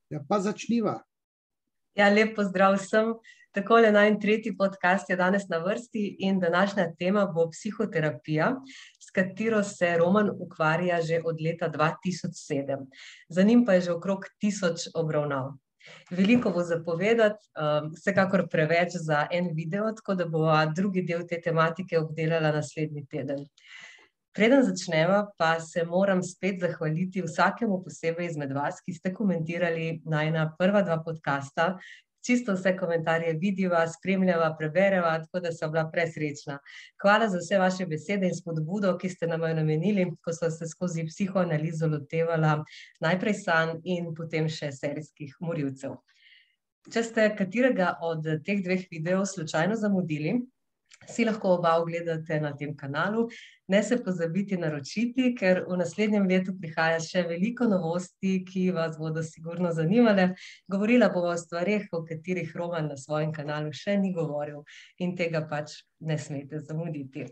Ja, pa začniva. Ja, lep pozdrav vsem. Takole najin tretji podcast je danes na vrsti in današnja tema bo psihoterapija, s katero se Roman ukvarja že od leta 2007. Za njim pa je že okrog 1000 obravnav. Veliko bo za povedati, vsekakor preveč za en video, tako da bova drugi del te tematike obdelala naslednji teden. Preden začneva, pa se moram spet zahvaliti vsakemu posebej izmed vas, ki ste komentirali najina prva dva podcasta. Čisto vse komentarje vidiva, spremljava, prebereva, tako da sem bila presrečna. Hvala za vse vaše besede in spodbudo, ki ste nam jo namenili, ko so se skozi psihoanalizo lotevala najprej sanj in potem še serijskih morilcev. Če ste katerega od teh dveh videov slučajno zamudili, si lahko oba ogledate na tem kanalu. Ne se pozabiti naročiti, ker v naslednjem letu prihaja še veliko novosti, ki vas bodo sigurno zanimale. Govorila bova o stvareh, o katerih Roman na svojem kanalu še ni govoril in tega pač ne smete zamuditi.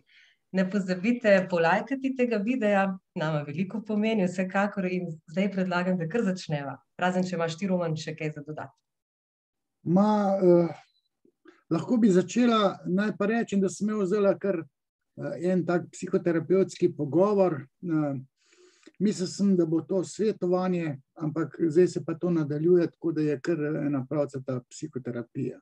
Ne pozabite polajkati tega videa, nama veliko pomeni vsekakor in zdaj predlagam, da kar začneva. Razen, če imaš ti, Roman, še kaj za dodati. Lahko bi začela, naj pa rečem, da sem vzela kar en tak psihoterapevtski pogovor. Mislil sem, da bo to svetovanje, ampak zdaj se pa to nadaljuje, tako da je kar ena pravcata psihoterapija.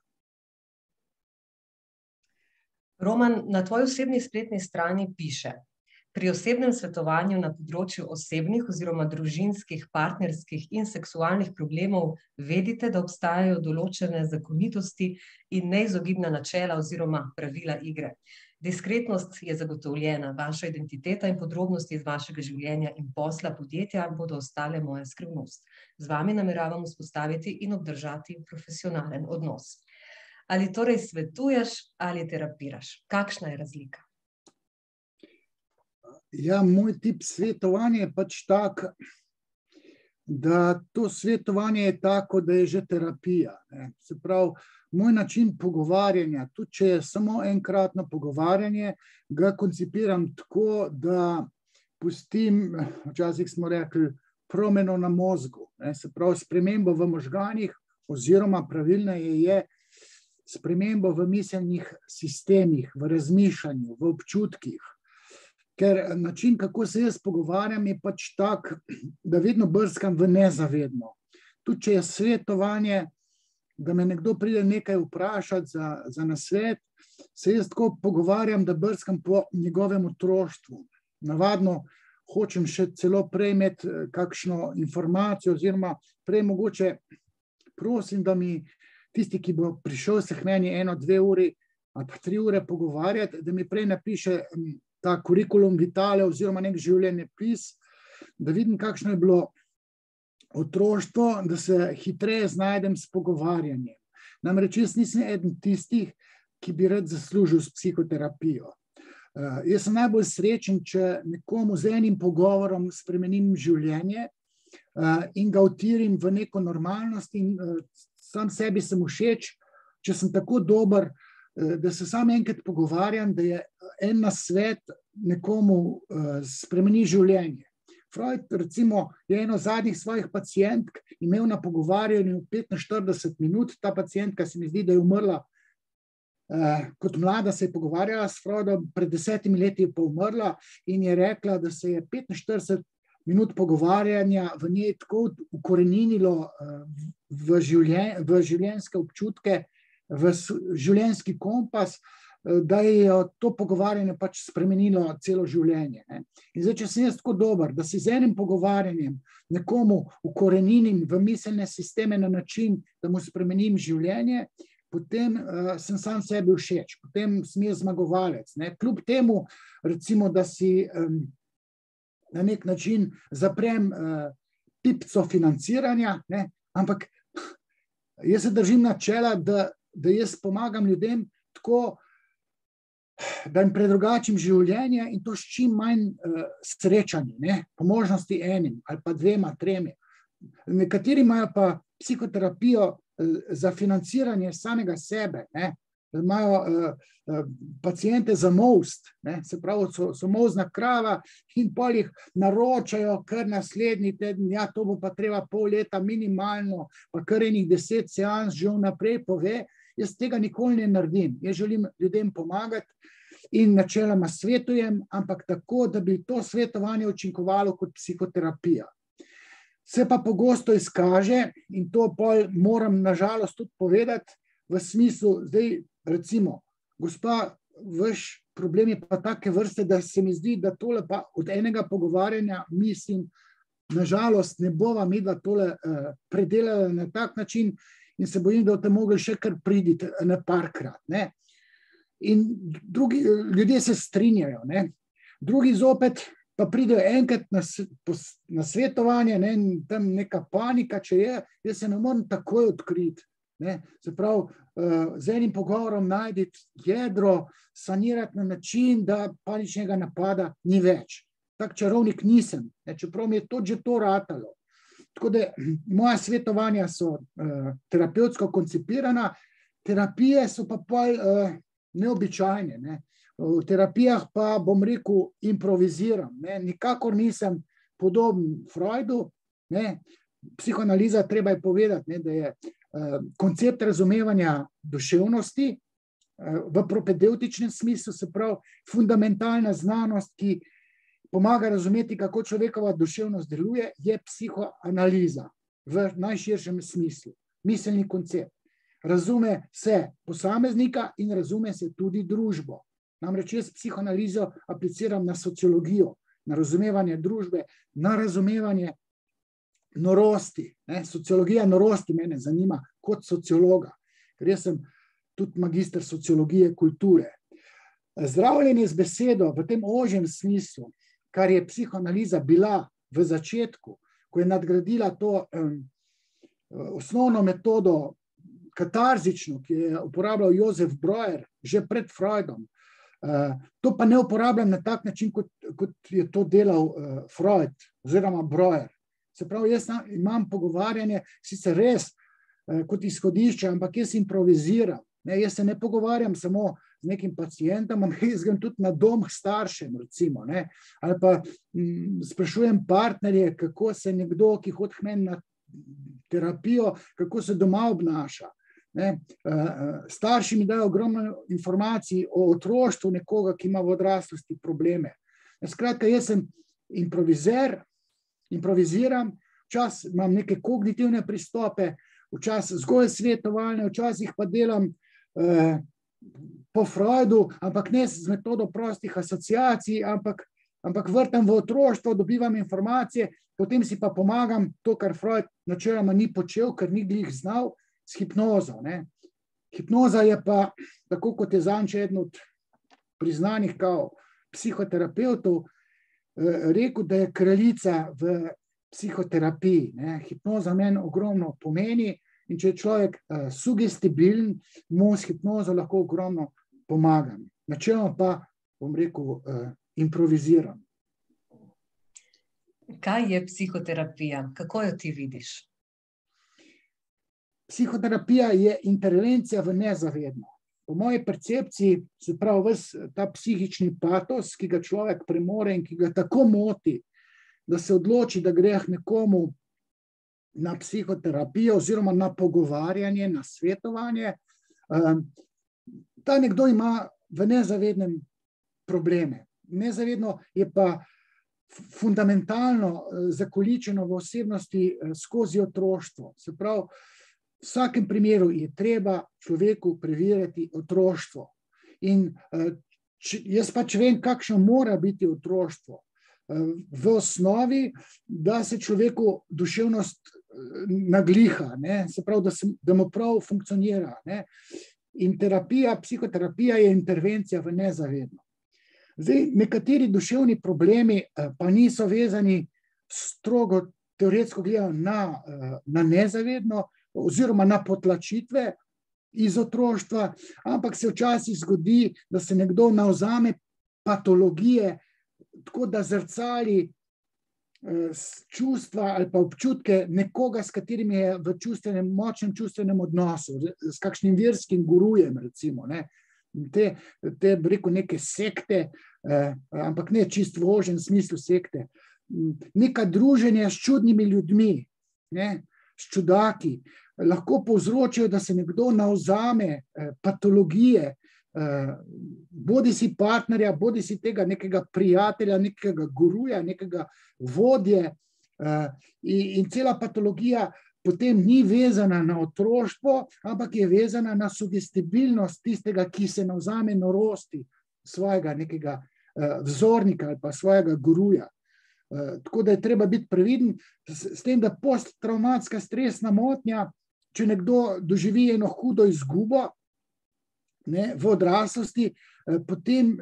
Roman, na tvoji osebni spletni strani piše: pri osebnem svetovanju na področju osebnih oziroma družinskih, partnerskih in seksualnih problemov vedite, da obstajajo določene zakonitosti in neizogibna načela oziroma pravila igre. Diskretnost je zagotovljena, vaša identiteta in podrobnosti iz vašega življenja in posla podjetja bodo ostale moja skrivnost. Z vami nameravam vzpostaviti in obdržati profesionalen odnos. Ali torej svetuješ ali terapiraš? Kakšna je razlika? Ja, moj tip svetovanja je pač tak, da to svetovanje je tako, da je že terapija. Se pravi, moj način pogovarjanja, tudi če je samo enkratno pogovarjanje, ga koncipiram tako, da pustim, včasih smo rekli, promeno na mozgu. Se pravi, spremembo v možganih oziroma pravilneje je spremembo v miselnih sistemih, v razmišljanju, v občutkih. Ker način, kako se jaz pogovarjam, je pač tak, da vedno brskam v nezavedno. Tudi če je svetovanje, da me nekdo pride nekaj vprašati za nasvet, se jaz tako pogovarjam, da brskam po njegovem otroštvu. Navadno hočem še celo prej imeti kakšno informacijo oziroma prej mogoče prosim, da mi tisti, ki bo prišel se k meni 1-2 uri ali pa 3 ure pogovarjati, da mi prej napiše ta kurikulum vitale oziroma nek življenjepis, da vidim, kakšno je bilo otroštvo, da se hitreje znajdem s pogovarjanjem. Namreč jaz nisem eden tistih, ki bi rad zaslužil s psihoterapijo. Jaz sem najbolj srečen, če nekomu z enim pogovorom spremenim življenje in ga utirim v neko normalnost in sam sebi sem všeč, če sem tako dober, da se sam enkrat pogovarjam, da je en nasvet nekomu spremeni življenje. Freud, recimo, je eno zadnjih svojih pacientk imel na pogovarjanju 45 minut. Ta pacientka se mi zdi, da je umrla kot mlada, se je pogovarjala s Freudom, pred 10 leti je pa umrla in je rekla, da se je 45 minut pogovarjanja v njej tako ukoreninilo v življenjske občutke, v življenjski kompas, da je to pogovarjanje pač spremenilo celo življenje. In zdaj, če sem jaz tako dober, da si z enim pogovarjanjem nekomu ukoreninim v miselne sisteme na način, da mu spremenim življenje, potem sem sam sebi všeč, potem sem jaz zmagovalec. Kljub temu, recimo, da si na nek način zaprem pipco financiranja, ampak jaz se držim načela, da jaz pomagam ljudem tako, da jim predrugačim življenje in to s čim manj srečanji, po možnosti enim ali pa 2, 3. Nekateri imajo pa psihoterapijo za financiranje samega sebe, imajo pacijente za most, se pravi, so mozna krava in pol jih naročajo kar naslednji teden, ja, to bo pa treba pol leta minimalno, pa kar enih 10 seans že vnaprej pove. Jaz tega nikoli ne naredim. Jaz želim ljudem pomagati in načeloma svetujem, ampak tako, da bi to svetovanje učinkovalo kot psihoterapija. Se pa pogosto izkaže, in to pol moram nažalost tudi povedati, v smislu, zdaj recimo, gospa, vaš problem je pa take vrste, da se mi zdi, da tole pa od enega pogovarjanja, mislim, nažalost ne bova midva tole predelala na tak način in se bojim, da boste mogli še kar priditi na parkrat, ne. In drugi ljudje se strinjajo, ne. Drugi zopet pa pridejo enkrat na svetovanje, ne, in tam neka panika, če je, jaz se ne morem takoj odkriti, ne. Se pravi, z enim pogovorom najti jedro, sanirati na način, da paničnega napada ni več. Tak čarovnik nisem, ne, čeprav mi je to že to ratalo. Tako da moja svetovanja so terapevtsko koncipirana, terapije so pa pol neobičajne, ne. V terapijah pa, bom rekel, improviziram, ne. Nikakor nisem podoben Freudu, ne. Psihoanaliza, treba je povedati, ne, da je koncept razumevanja duševnosti v propedevtičnem smislu, se pravi fundamentalna znanost, ki pomaga razumeti, kako človekova duševnost deluje, je psihoanaliza v najširšem smislu. Miselni koncept. Razume se posameznika in razume se tudi družbo. Namreč jaz psihoanalizo apliciram na sociologijo, na razumevanje družbe, na razumevanje norosti. Sociologija norosti mene zanima kot sociologa, ker jaz sem tudi magister sociologije kulture. Zdravljenje z besedo v tem ožjem smislu, kar je psihoanaliza bila v začetku, ko je nadgradila to osnovno metodo katarzično, ki je uporabljal Josef Breuer že pred Freudom. To pa ne uporabljam na tak način, kot je to delal Freud oziroma Breuer. Se pravi, jaz imam pogovarjanje, sicer res kot izhodišče, ampak jaz improviziram. Jaz se ne pogovarjam samo z nekim pacientom, ampak jaz grem tudi na dom k staršem, recimo, ne. Ali pa sprašujem partnerje, kako se nekdo, ki hodi k meni na terapijo, kako se doma obnaša. Starši mi dajo ogromno informacij o otroštvu nekoga, ki ima v odraslosti probleme. Skratka, jaz sem improvizer, improviziram, včasih imam neke kognitivne pristope, včasih zgolj svetovalne, včasih pa delam po Freudu, ampak ne z metodo prostih asociacij, ampak vrtam v otroštvo, dobivam informacije, potem si pa pomagam to, kar Freud načeloma ni počel, ker ni glih znal, s hipnozo, ne. Hipnoza je pa, tako kot je zanj eden od priznanih kao psihoterapevtov rekel, da je kraljica v psihoterapiji, ne. Hipnoza meni ogromno pomeni in če je človek sugestibilen, mu s hipnozo lahko ogromno pomagam. Načeloma pa, bom rekel, improviziram. Kaj je psihoterapija? Kako jo ti vidiš? Psihoterapija je intervencija v nezavedno. Po moji percepciji, se pravi, ves ta psihični patos, ki ga človek premore in ki ga tako moti, da se odloči, da gre nekomu na psihoterapijo oziroma na pogovarjanje, na svetovanje, ta nekdo ima v nezavednem probleme. Nezavedno je pa fundamentalno zakoličeno v osebnosti skozi otroštvo. Se pravi, v vsakem primeru je treba človeku preverjati otroštvo. In jaz pač vem, kakšno mora biti otroštvo. V osnovi, da se človeku duševnost nagliha, ne? Se pravi, da mu prav funkcionira, ne? In terapija, psihoterapija je intervencija v nezavedno. Zdaj, nekateri duševni problemi pa niso vezani strogo teoretsko gledano na nezavedno oziroma na potlačitve iz otroštva, ampak se včasih zgodi, da se nekdo navzame patologije, tako da zrcali čustva ali pa občutke nekoga, s katerim je v močnem čustvenem odnosu, s kakšnim verskim gurujem, recimo, ne. Te bi rekel, neke sekte, ampak ne čist v ožjem smislu sekte. Neka druženja s čudnimi ljudmi, ne, s čudaki, lahko povzročijo, da se nekdo navzame patologije, bodi si partnerja, bodi si tega nekega prijatelja, nekega guruja, nekega vodje, in cela patologija potem ni vezana na otroštvo, ampak je vezana na sugestibilnost tistega, ki se navzame norosti svojega nekega vzornika ali pa svojega guruja. Tako da je treba biti previden s tem, da posttravmatska stresna motnja, če nekdo doživi eno hudo izgubo, ne, v odraslosti, potem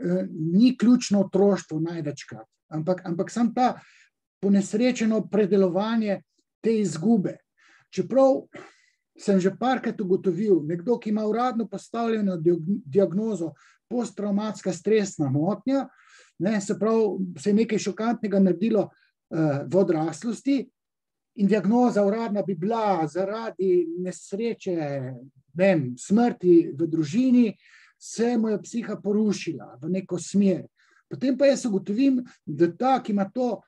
ni ključno otroštvo največkrat, ampak samo ta ponesrečeno predelovanje te izgube. Čeprav sem že parkrat ugotovil, nekdo, ki ima uradno postavljeno diagnozo posttravmatska stresna motnja, ne, se pravi, se je nekaj šokantnega naredilo v odraslosti in diagnoza uradna bi bila zaradi nesreče, smrti v družini, se mu je psiha porušila v neko smer. Potem pa jaz ugotovim, da ta, ki ima to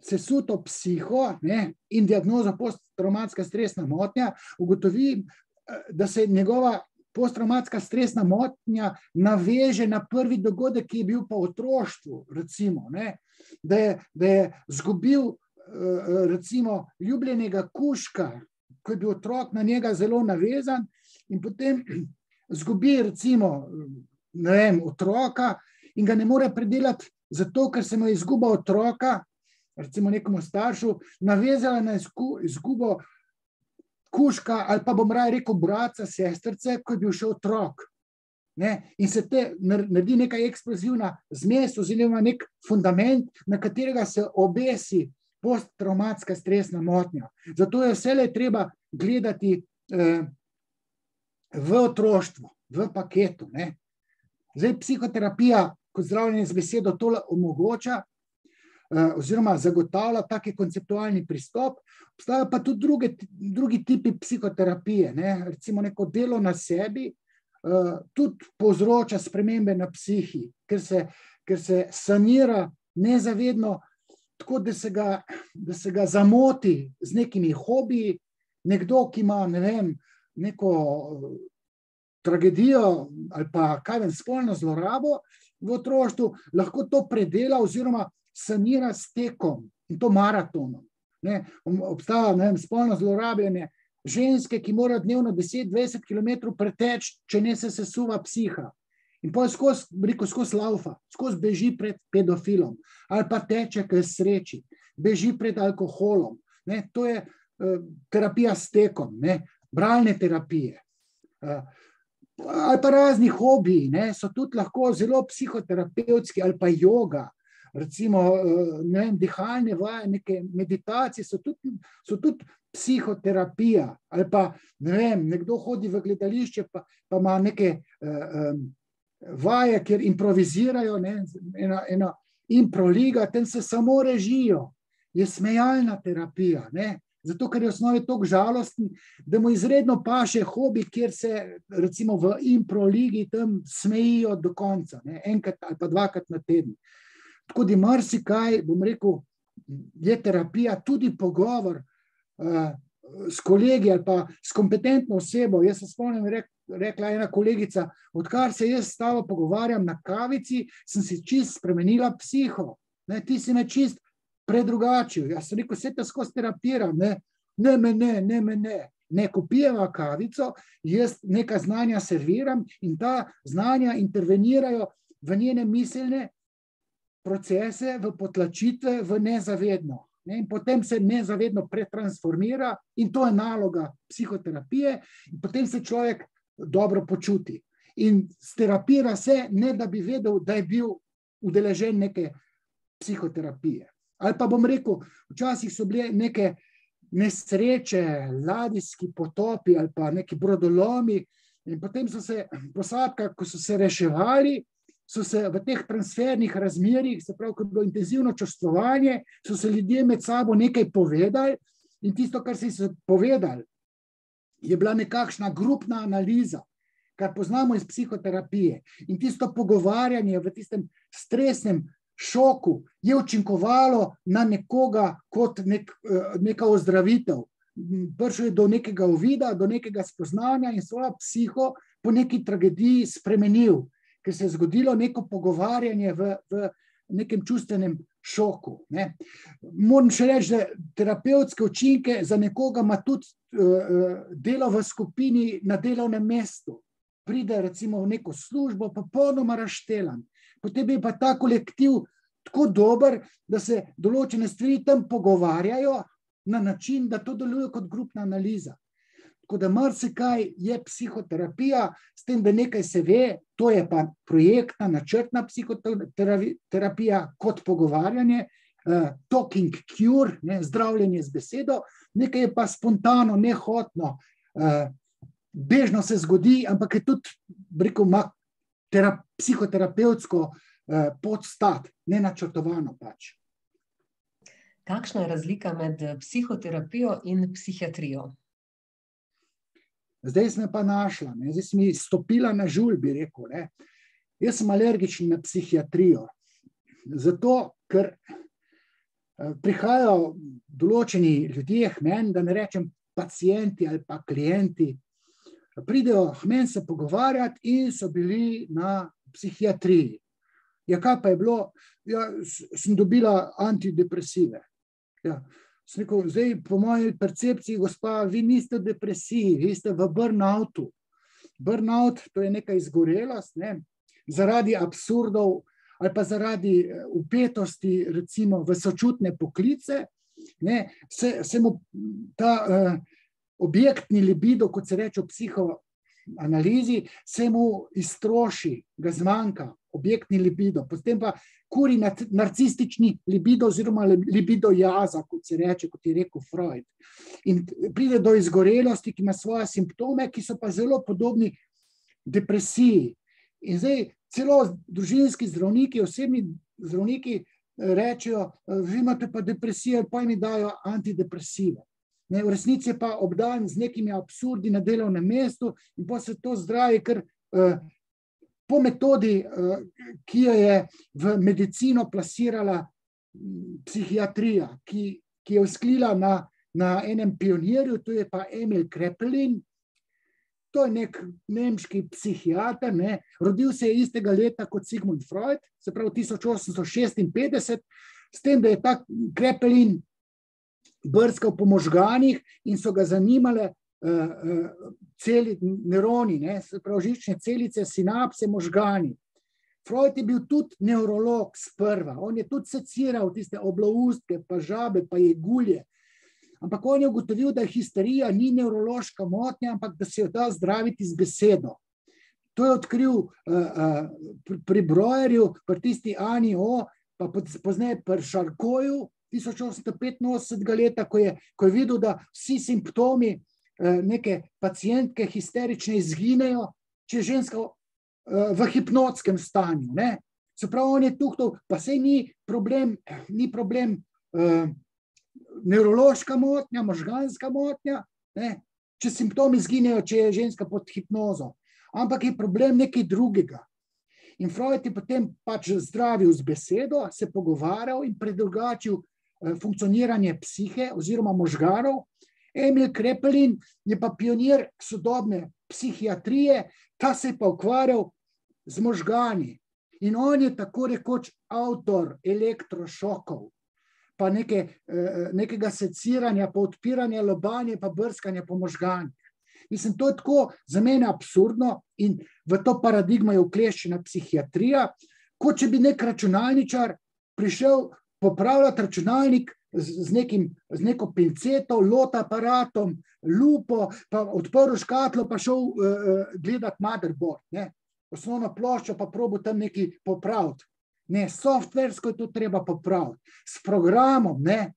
sesuto psiho, ne, in diagnozo posttravmatska stresna motnja, ugotovim, da se njegova posttravmatska stresna motnja naveže na prvi dogodek, ki je bil pa v otroštvu, recimo, ne, da je izgubil recimo ljubljenega kužka, ko je bil otrok na njega zelo navezan in potem izgubi recimo, ne vem, otroka in ga ne more predelati zato, ker se mu je izguba otroka, recimo nekomu staršu, navezala na izgubo kužka ali pa bom raje rekel bratca, sestrice, ko je bil še otrok. Ne? In se naredi neka eksplozivna zmes oziroma nek fundament, na katerega se obesi posttravmatska stresna motnja. Zato je vselej treba gledati v otroštvu, v paketu. Ne? Zdaj, psihoterapija kot zdravljenje z besedo to omogoča oziroma zagotavlja taki konceptualni pristop. Obstajajo pa tudi drugi tipi psihoterapije, ne? Recimo neko delo na sebi tudi povzroča spremembe na psihi, ker se sanira nezavedno, tako da se ga zamoti z nekimi hobiji. Nekdo, ki ima, ne vem, neko tragedijo ali pa kaj vem, spolno zlorabo v otroštvu, lahko to predela oziroma sanira s tekom in to maratonom. Ne? Obstaja, ne vem, spolno zlorabljanje ženske, ki mora dnevno 10-20 km preteči, če ne se sesuva psiha. In potem skozi laufa, skozi beži pred pedofilom ali pa teče k sreči, beži pred alkoholom. Ne? To je terapija s tekom, ne? Bralne terapije. Ali pa razni hobiji, ne? So tudi lahko zelo psihoterapevtski ali pa joga, recimo ne vem, dihalne vaje, neke meditacije so tudi psihoterapija. Ali pa ne vem, nekdo hodi v gledališče pa ima neke vaje, kjer improvizirajo, ne? Ena improliga, tam se samo režijo, je smejalna terapija, ne? Zato, ker je v osnovi toliko žalosten, da mu izredno paše hobi, kjer se recimo v improligi tam smejijo do konca, ne? Enkrat ali pa dvakrat na teden. Tako da marsikaj, bom rekel, je terapija, tudi pogovor s kolegi ali pa s kompetentno osebo. Jaz se spomnim, rekla ena kolegica, odkar se jaz s tabo pogovarjam na kavici, sem si čist spremenila psiho. Ne, ti si me čist predrugačil. Jaz sem rekel, se te skozi terapiram. Ne, ko pijeva kavico, jaz neka znanja serviram in ta znanja intervenirajo v njene miselne procese, v potlačitve, v nezavedno. In potem se nezavedno pretransformira in to je naloga psihoterapije in potem se človek dobro počuti. In sterapira se, ne da bi vedel, da je bil udeležen neke psihoterapije. Ali pa bom rekel, včasih so bile neke nesreče, ladijski potopi ali pa neki brodolomi in potem so se posadka, ko so se reševali, so se v teh transfernih razmerjih, se pravi, ko je bilo intenzivno čustvovanje, so se ljudje med sabo nekaj povedali in tisto, kar si se povedali, je bila nekakšna grupna analiza, kar poznamo iz psihoterapije. In tisto pogovarjanje v tistem stresnem šoku je učinkovalo na nekoga kot neka ozdravitev. Prišel je do nekega uvida, do nekega spoznanja in svojo psiho po neki tragediji spremenil, ker se je zgodilo neko pogovarjanje v nekem čustvenem šoku. Ne. Moram še reči, da terapevtske učinke za nekoga ima tudi delo v skupini na delovnem mestu. Pride recimo v neko službo, popolnoma razštelan. Potem je pa ta kolektiv tako dober, da se določene stvari tam pogovarjajo na način, da to deluje kot grupna analiza. Tako da marsikaj je psihoterapija, s tem, da nekaj se ve, to je pa projektna, načrtna psihoterapija kot pogovarjanje, talking cure, ne, zdravljenje z besedo, nekaj je pa spontano, nehotno, bežno se zgodi, ampak je tudi, rekel, ima psihoterapevtsko podstat, nenačrtovano pač. Kakšna je razlika med psihoterapijo in psihiatrijo? Zdaj sem pa našla, ne? Zdaj sem mi stopila na žulj, bi rekel. Ne? Jaz sem alergičen na psihiatrijo, zato ker prihajajo določeni ljudje k meni, da ne rečem pacienti ali pa klienti, pridejo k meni se pogovarjati in so bili na psihiatriji. Ja, kaj pa je bilo? Ja, sem dobila antidepresive. Ja. Sem rekel, zdaj po moji percepciji, gospa, vi niste v depresiji, vi ste v burnoutu. Burnout, to je neka izgorelost, ne? Zaradi absurdov ali pa zaradi upetosti, recimo v sočutne poklice, ne? Se mu ta objektni libido, kot se reče v psihoanalizi, se mu iztroši, ga zmanjka, objektni libido, potem pa kuri narcistični libido oziroma libido jaza, kot se reče, kot je rekel Freud. In pride do izgorelosti, ki ima svoje simptome, ki so pa zelo podobni depresiji. In zdaj celo družinski zdravniki, osebni zdravniki rečejo, vi imate pa depresijo, pa mi dajo antidepresive. Ne, v resnici je pa obdan z nekimi absurdi na delovnem mestu in pa se to zdravi, ker po metodi, ki jo je v medicino plasirala psihiatrija, ki je vzklila na enem pionirju, to je pa Emil Kraepelin. To je nek nemški psihiater, ne? Rodil se je istega leta kot Sigmund Freud, se pravi 1856, s tem, da je ta Kraepelin brskal po možganih in so ga zanimale neuroni, ne, se pravi živčne celice, sinapse, možgani. Freud je bil tudi nevrolog sprva, on je tudi seciral tiste obloustke, pa žabe, pa jegulje, ampak on je ugotovil, da histerija ni nevrološka motnja, ampak da se jo da zdraviti z besedo. To je odkril pri Breuerju, pri tisti Ani O, pa pozneje pri Charcotu 1885 leta, ko je videl, da vsi simptomi neke pacientke histerične izginejo, če je ženska v hipnotskem stanju. Ne? Se pravi, on je tuhtal, pa sej ni problem nevrološka motnja, možganska motnja, ne? Če simptomi izginejo, če je ženska pod hipnozo. Ampak je problem nekaj drugega. In Freud je potem pač zdravil z besedo, se pogovarjal in predrugačil funkcioniranje psihe oziroma možganov. Emil Kraepelin je pa pionir sodobne psihiatrije, ta se je pa ukvarjal z možgani. In on je tako rekoč avtor elektrošokov, pa nekega seciranja, pa odpiranja lobanje, pa brskanja po možganih. Mislim, to je tako za mene absurdno in v to paradigmo je ukleščena psihiatrija, kot če bi nek računalničar prišel popravljati računalnik z neko pinceto, lot aparatom, lupo, pa odprl škatlo, pa šel gledati motherboard, ne? Osnovno ploščo, pa probo tam nekaj popraviti. Ne, softversko je to treba popraviti. S programom, ne?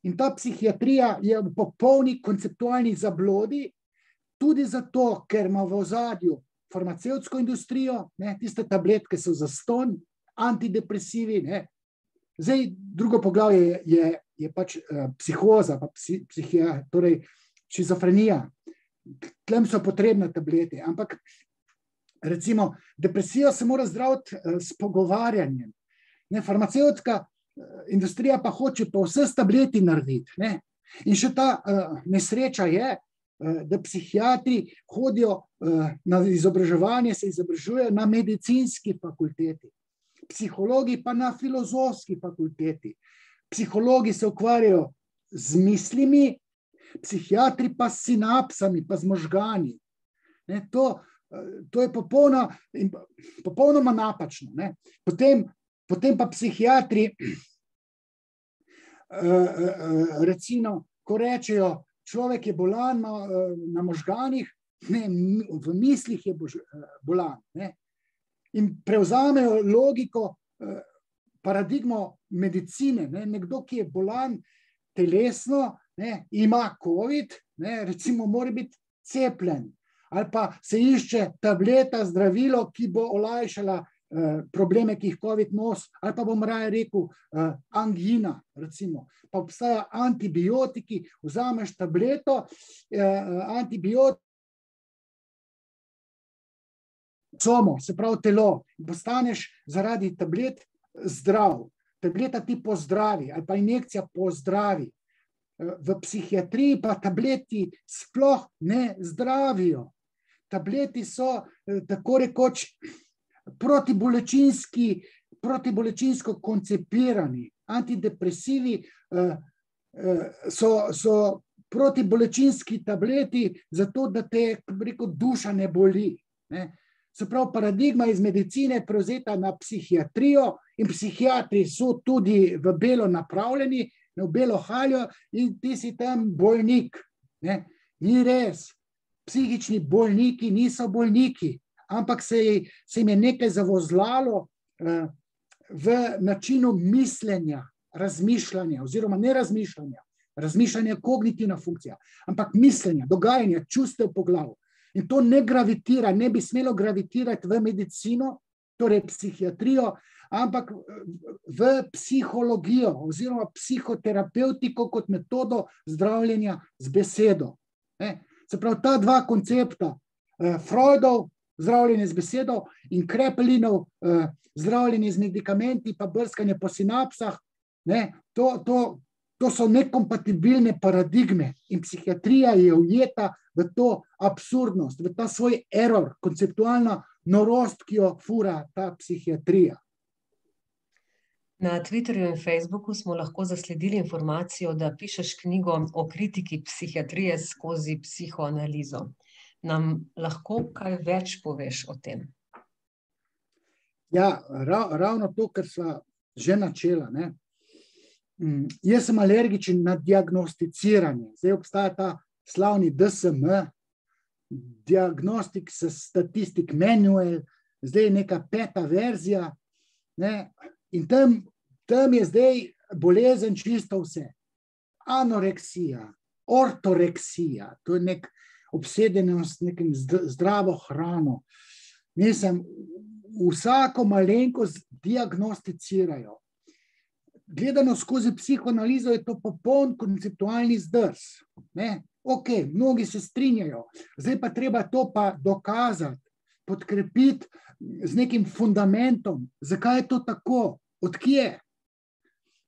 In ta psihiatrija je v popolni konceptualni zablodi, tudi zato, ker ima v ozadju farmacevtsko industrijo, ne, tiste tabletke so zastonj, antidepresivi, ne. Zdaj, drugo poglavje je pač psihoza, pa torej šizofrenija. Tlem so potrebne tablete, ampak recimo depresijo se mora zdraviti s pogovarjanjem. Ne, farmacevtska industrija pa hoče pa vse s tableti narediti. Ne. In še ta nesreča je, da psihiatri hodijo na izobraževanje, se izobražujejo na medicinski fakulteti, psihologi pa na filozofski fakulteti. Psihologi se ukvarjajo z mislimi, psihiatri pa s sinapsami, pa z možgani. Ne, to je popolnoma napačno. Ne. Potem pa psihiatri, recimo, ko rečejo, človek je bolan na možganih, ne, v mislih je bolan. Ne. In prevzamejo logiko, paradigmo medicine. Ne. Nekdo, ki je bolan telesno, ne, ima COVID, ne, recimo mora biti cepljen. Ali pa se išče tableta, zdravilo, ki bo olajšala probleme, ki jih COVID nosi, ali pa bom raje rekel angina, recimo. Pa obstaja antibiotiki, vzameš tableto, antibiotik, se pravi telo, postaneš zaradi tablet zdrav. Tableta ti pozdravi, ali pa injekcija pozdravi. V psihiatriji pa tableti sploh ne zdravijo. Tableti so tako rekoč protibolečinsko koncipirani. Antidepresivi so protibolečinski tableti, zato da te, rekel, duša ne boli. Ne. Se pravi, paradigma iz medicine je prevzeta na psihiatrijo in psihiatri so tudi v belo napravljeni, v belo haljo in ti si tam bolnik. Ne. Ni res. Psihični bolniki niso bolniki, ampak se jim je nekaj zavozlalo v načinu mišljenja, razmišljanja, oziroma ne razmišljanja. Razmišljanje je kognitivna funkcija, ampak mišljenja, dogajanja, čustev po glavu. In to ne gravitira, ne bi smelo gravitirati v medicino, torej psihiatrijo, ampak v psihologijo oziroma psihoterapeutiko kot metodo zdravljenja z besedo. Ne? Se pravi, ta dva koncepta, Freudov zdravljenje z besedo in Krappelinov zdravljenje z medikamenti pa brskanje po sinapsah, ne? To so nekompatibilne paradigme in psihiatrija je ujeta v to absurdnost, v ta svoj error, konceptualna norost, ki jo fura ta psihiatrija. Na Twitterju in Facebooku smo lahko zasledili informacijo, da pišeš knjigo o kritiki psihiatrije skozi psihoanalizo. Nam lahko kaj več poveš o tem? Ja, ravno to, kar sva že načela. Ne? Jaz sem alergičen na diagnosticiranje. Zdaj obstaja ta slavni DSM, Diagnostic Statistic Manual, zdaj je neka 5. verzija, ne? In tam je zdaj bolezen čisto vse. Anoreksija, ortoreksija, to je nek obsedenost s nekim zdravo hrano. Mislim, vsako malenkost diagnosticirajo. Gledano skozi psihoanalizo je to popoln konceptualni zdrs. Ne? Ok, mnogi se strinjajo. Zdaj pa treba to pa dokazati, podkrepiti z nekim fundamentom. Zakaj je to tako? Odkje?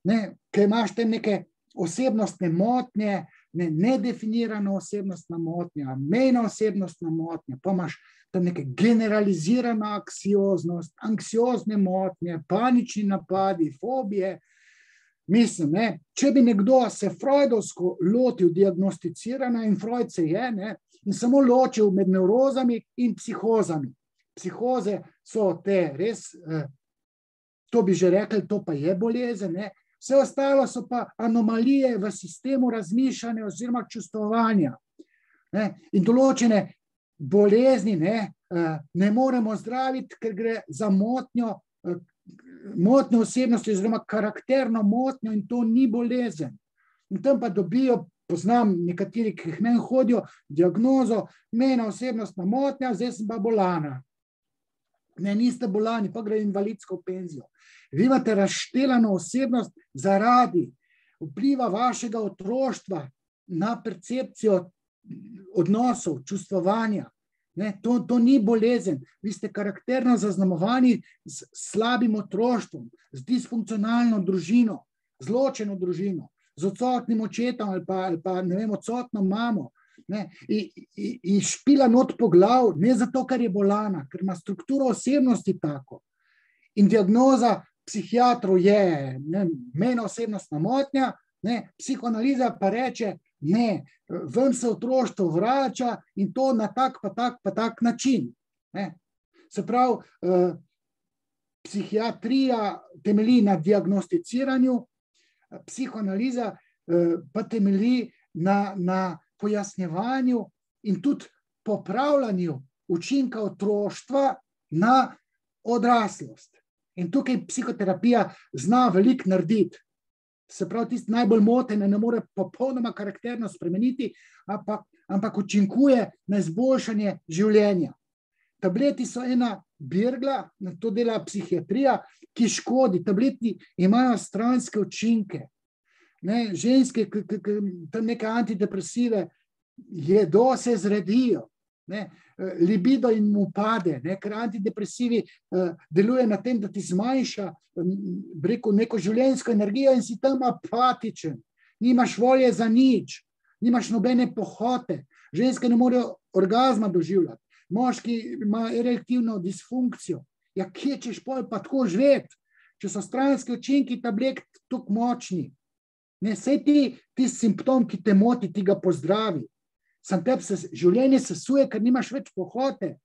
Ne? Ker imaš tam neke osebnostne motnje, nedefinirana osebnostna motnja, mejna osebnostna motnja, pa imaš tam neke generalizirana anksiozne motnje, panični napadi, fobije. Mislim, ne, če bi nekdo se freudovsko lotil diagnosticirana in Freud se je, ne, in samo ločil med nevrozami in psihozami. Psihoze so te res, to bi že rekli, to pa je bolezen, ne. Vse ostalo so pa anomalije v sistemu razmišljanja oziroma čustvovanja. Ne. In določene bolezni ne moremo zdraviti, ker gre za motnjo osebnosti oziroma karakterno motnjo in to ni bolezen. In tam pa dobijo poznam nekateri, ki jih meni hodijo, diagnozo, mena osebnostna motnja, zdaj sem pa bolana. Ne, niste bolani, pa gre invalidsko penzijo. Vi imate razštelano osebnost zaradi vpliva vašega otroštva na percepcijo odnosov, čustvovanja. Ne, to ni bolezen. Vi ste karakterno zaznamovani s slabim otroštvom, z disfunkcionalno družino, z ločeno družino, z odsotnim očetom ali pa ne vem, odsotno mamo. Ne, in špila not po glav, ne zato, ker je bolana, ker ima strukturo osebnosti tako. In diagnoza psihiatrov je mena osebnostna motnja, ne, psihoanaliza pa reče, ne, ven se otroštvo vrača in to na tak pa tak način. Ne. Se pravi, psihiatrija temelji na diagnosticiranju, psihoanaliza pa temelji na pojasnjevanju in tudi popravljanju učinka otroštva na odraslost. In tukaj psihoterapija zna veliko narediti. Se pravi, tisti najbolj motene ne more popolnoma karakterno spremeniti, ampak učinkuje na izboljšanje življenja. Tableti so ena birgla, to dela psihiatrija, ki škodi. Tableti imajo stranske učinke. Ne, ženske, tam neke antidepresive jedo, se zredijo. Ne, libido jim upade, ne, ker antidepresivi deluje na tem, da ti zmanjša neko življenjsko energijo in si tam apatičen. Nimaš volje za nič, nimaš nobene pohote. Ženske ne morejo orgazma doživljati. Moški ima erektivno disfunkcijo. Ja, kje češ pol pa tako živeti, če so stranski učinki tablet tako močni? Ne, sej ti simptom, ki te moti, ti ga pozdravi. Sam tebi se življenje sesuje, ker nimaš več pohote.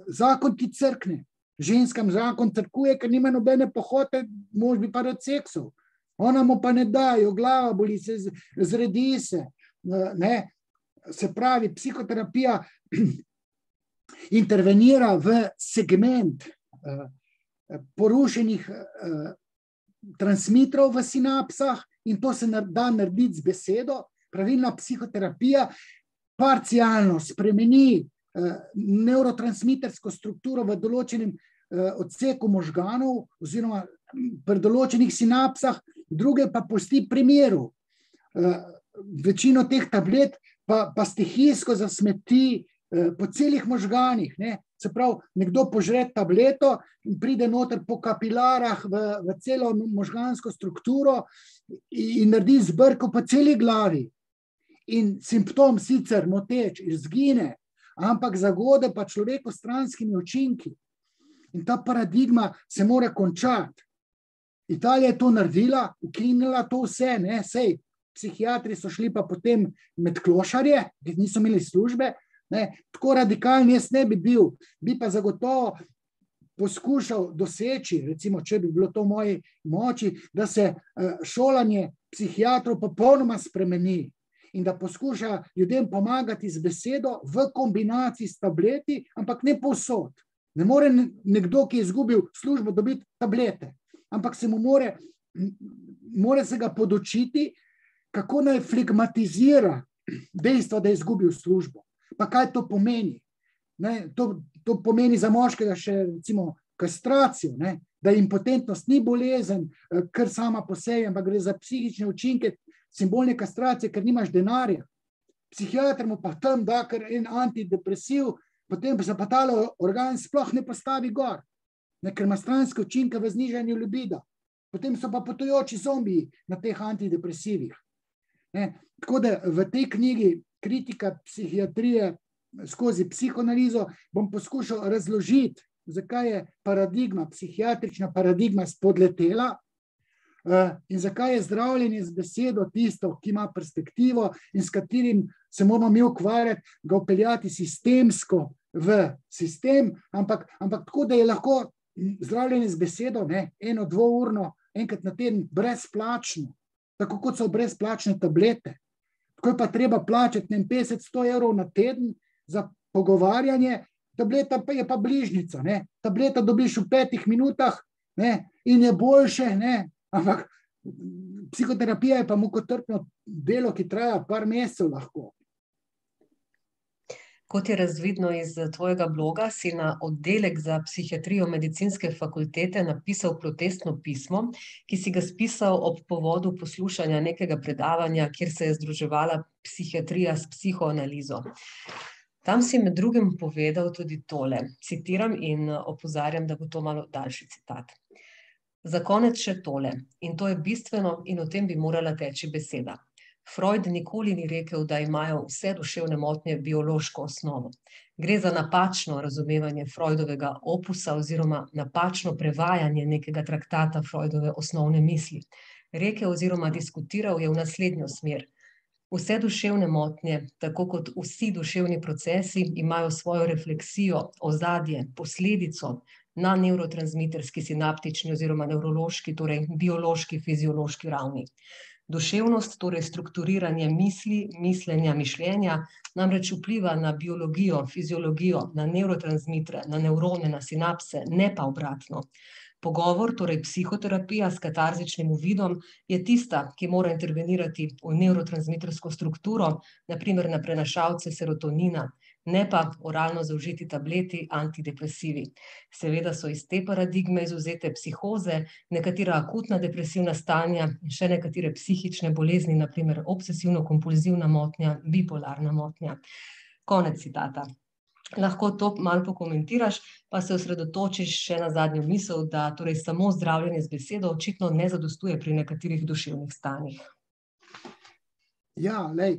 Zakon ti crkne. Ženskam zakon crkuje, ker nima nobene pohote, mož bi pa rad seksov. Ona mu pa ne dajo, glava boli se, zredi se. Ne. Se pravi, psihoterapija intervenira v segment porušenih transmitrov v sinapsah in to se da narediti z besedo. Pravilna psihoterapija parcialno spremeni neurotransmitersko strukturo v določenem odseku možganov oziroma pri določenih sinapsah, druge pa pusti pri miru. Večino teh tablet pa stihijsko zasmeti po celih možganih. Ne. Se pravi, nekdo požre tableto in pride noter po kapilarah v celo možgansko strukturo in naredi zbrko po celi glavi. In simptom sicer moteč izgine, ampak zagode pa človeku stranskimi učinki. In ta paradigma se mora končati. Italija je to naredila, ukinila to vse, ne, sej, psihiatri so šli pa potem med klošarje, ki niso imeli službe, ne, tako radikalni jaz ne bi bil, bi pa zagotovo poskušal doseči, recimo, če bi bilo to v moji moči, da se šolanje psihiatrov popolnoma spremeni. In da poskuša ljudem pomagati z besedo v kombinaciji s tableti, ampak ne povsod. Ne more nekdo, ki je izgubil službo, dobiti tablete, ampak se mu mora se ga podučiti, kako naj flegmatizira dejstvo, da je izgubil službo. Pa kaj to pomeni? Ne, to pomeni za moškega še recimo kastracijo, ne, da impotentnost ni bolezen, kar sama po sebi, ampak gre za psihične učinke simbolne kastracije, ker nimaš denarja. Psihiatr mu pa tam da, ker en antidepresiv, potem se pa tale organ sploh ne postavi gor, ne, ker ima stranske učinke v znižanju libida. Potem so pa potujoči zombiji na teh antidepresivih. Ne. Tako da v tej knjigi Kritika psihiatrije skozi psihoanalizo bom poskušal razložiti, zakaj je paradigma, psihiatrična paradigma spodletela in zakaj je zdravljenje z besedo tisto, ki ima perspektivo in s katerim se moramo mi ukvarjati, ga upeljati sistemsko v sistem, ampak tako, da je lahko zdravljenje z besedo, ne, 1-2-urno, enkrat na teden brezplačno, tako kot so brezplačne tablete. Tako je pa treba plačati 50-100 evrov na teden za pogovarjanje, tableta pa je pa bližnica. Ne. Tableta dobiš v 5 minutah, ne, in je boljše, ne, ampak Psihoterapija je pa mukotrpno delo, ki traja par mesecev lahko. Kot je razvidno iz tvojega bloga, si na oddelek za psihiatrijo medicinske fakultete napisal protestno pismo, ki si ga spisal ob povodu poslušanja nekega predavanja, kjer se je združevala psihiatrija s psihoanalizo. Tam si med drugim povedal tudi tole, citiram in opozarjam, da bo to malo daljši citat. Za konec še tole, in to je bistveno in o tem bi morala teči beseda. Freud nikoli ni rekel, da imajo vse duševne motnje biološko osnovo. Gre za napačno razumevanje Freudovega opusa oziroma napačno prevajanje nekega traktata Freudove osnovne misli. Rekel oziroma diskutiral je v naslednjo smer. Vse duševne motnje, tako kot vsi duševni procesi, imajo svojo refleksijo, ozadje, posledico na nevrotransmiterski, sinaptični oziroma nevrološki, torej biološki, fiziološki ravni. Duševnost, torej strukturiranje misli, mišljenja, namreč vpliva na biologijo, fiziologijo, na nevrotransmitre, na nevrone, na sinapse, ne pa obratno. Pogovor, torej psihoterapija s katarzičnim uvidom, je tista, ki mora intervenirati v nevrotransmitersko strukturo, na primer na prenašalce serotonina, ne pa oralno zaužiti tableti, antidepresivi. Seveda so iz te paradigme izvzete psihoze, nekatera akutna depresivna stanja in še nekatere psihične bolezni, na primer obsesivno-kompulzivna motnja, bipolarna motnja. Konec citata. Lahko to malo pokomentiraš, pa se osredotočiš še na zadnjo misel, da torej samo zdravljenje z besedo očitno ne zadostuje pri nekaterih duševnih stanjih. Ja, lej,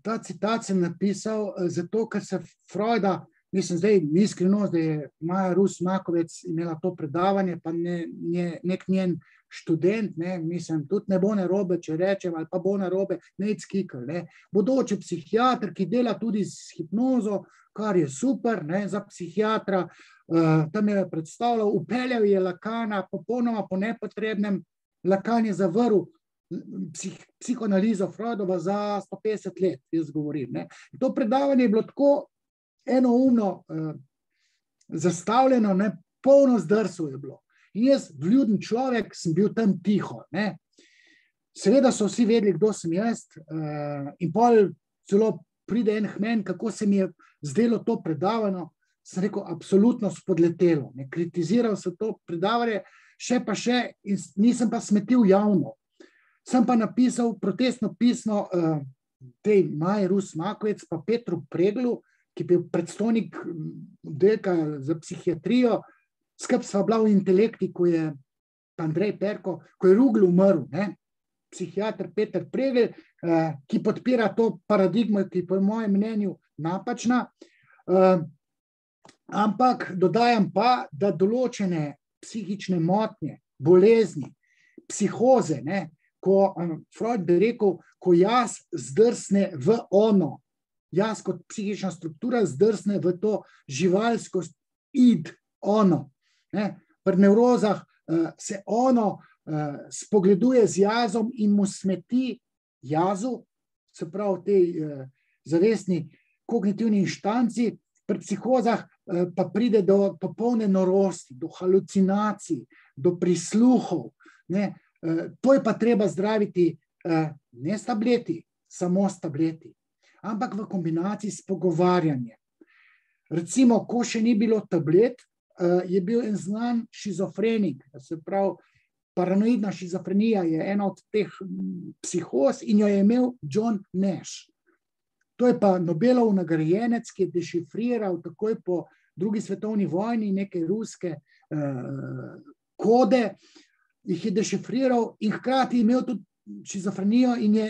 ta citat sem napisal zato, ker se Freuda, mislim zdaj ni skrivnost, da je Maja Rus Makovec imela to predavanje, pa nek njen študent, mislim, tudi ne bo narobe, če rečem, ali pa bo narobe, Nate Skikel, bodoči psihiater, ki dela tudi s hipnozo, kar je super, za psihiatra, tam je predstavljal, upeljal je Lacana, popolnoma po nepotrebnem, Lacan je zavrl psihoanalizo Freudova za 150 let, jaz govorim. To predavanje je bilo tako enoumno zastavljeno, polno zdrsov je bilo. In jaz, vljuden človek, sem bil tam tiho. Seveda so vsi vedeli, kdo sem jaz, in pol celo pride en hmen, kako se mi je zdelo to predavanje, sem rekel, absolutno spodletelo. Kritiziral sem to predavanje, še, in nisem pa smetil javno. Sem pa napisal protestno pismo tej Maji Rus Makovec pa Petru Preglu, ki je bil predstojnik oddelka za psihiatrijo, skupaj sva bila v Intelekti, ko je Andrej Perko, ko je Rugl umrl, psihiater Peter Pregl, ki podpira to paradigmo, ki je po mojem mnenju napačna. Ampak dodajam pa, da določene psihične motnje, bolezni, psihoze, ko Freud bi rekel, ko jaz zdrsne v ono, jaz kot psihična struktura zdrsne v to živalskost, id, ono. Pri nevrozah se ono spogleduje z jazom in mu smeti jazu, se pravi tej zavestni kognitivni inštanci, pri psihozah pa pride do popolne norosti, do halucinacij, do prisluhov. To je pa treba zdraviti ne s tableti, samo s tableti, ampak v kombinaciji s pogovarjanjem. Recimo, ko še ni bilo tablet, je bil en znan šizofrenik, se pravi, paranoidna šizofrenija je ena od teh psihoz in jo je imel John Nash. To je pa Nobelov nagrajenec, ki je dešifriral takoj po drugi svetovni vojni neke ruske kode, jih je dešifriral in hkrati imel tudi šizofrenijo in je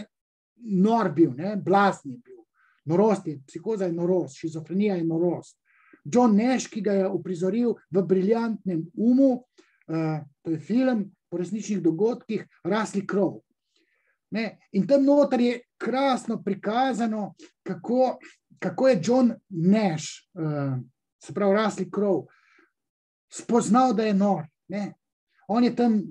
nor bil, blazni bil. Norost je, psihoza je norost, šizofrenija je norost. John Nash, ki ga je uprizoril v Briljantnem umu, to je film po resničnih dogodkih, Rasli krov. In tam noter je krasno prikazano, kako je John Nash, se pravi Rasli krov, spoznal, da je nor. On je tam,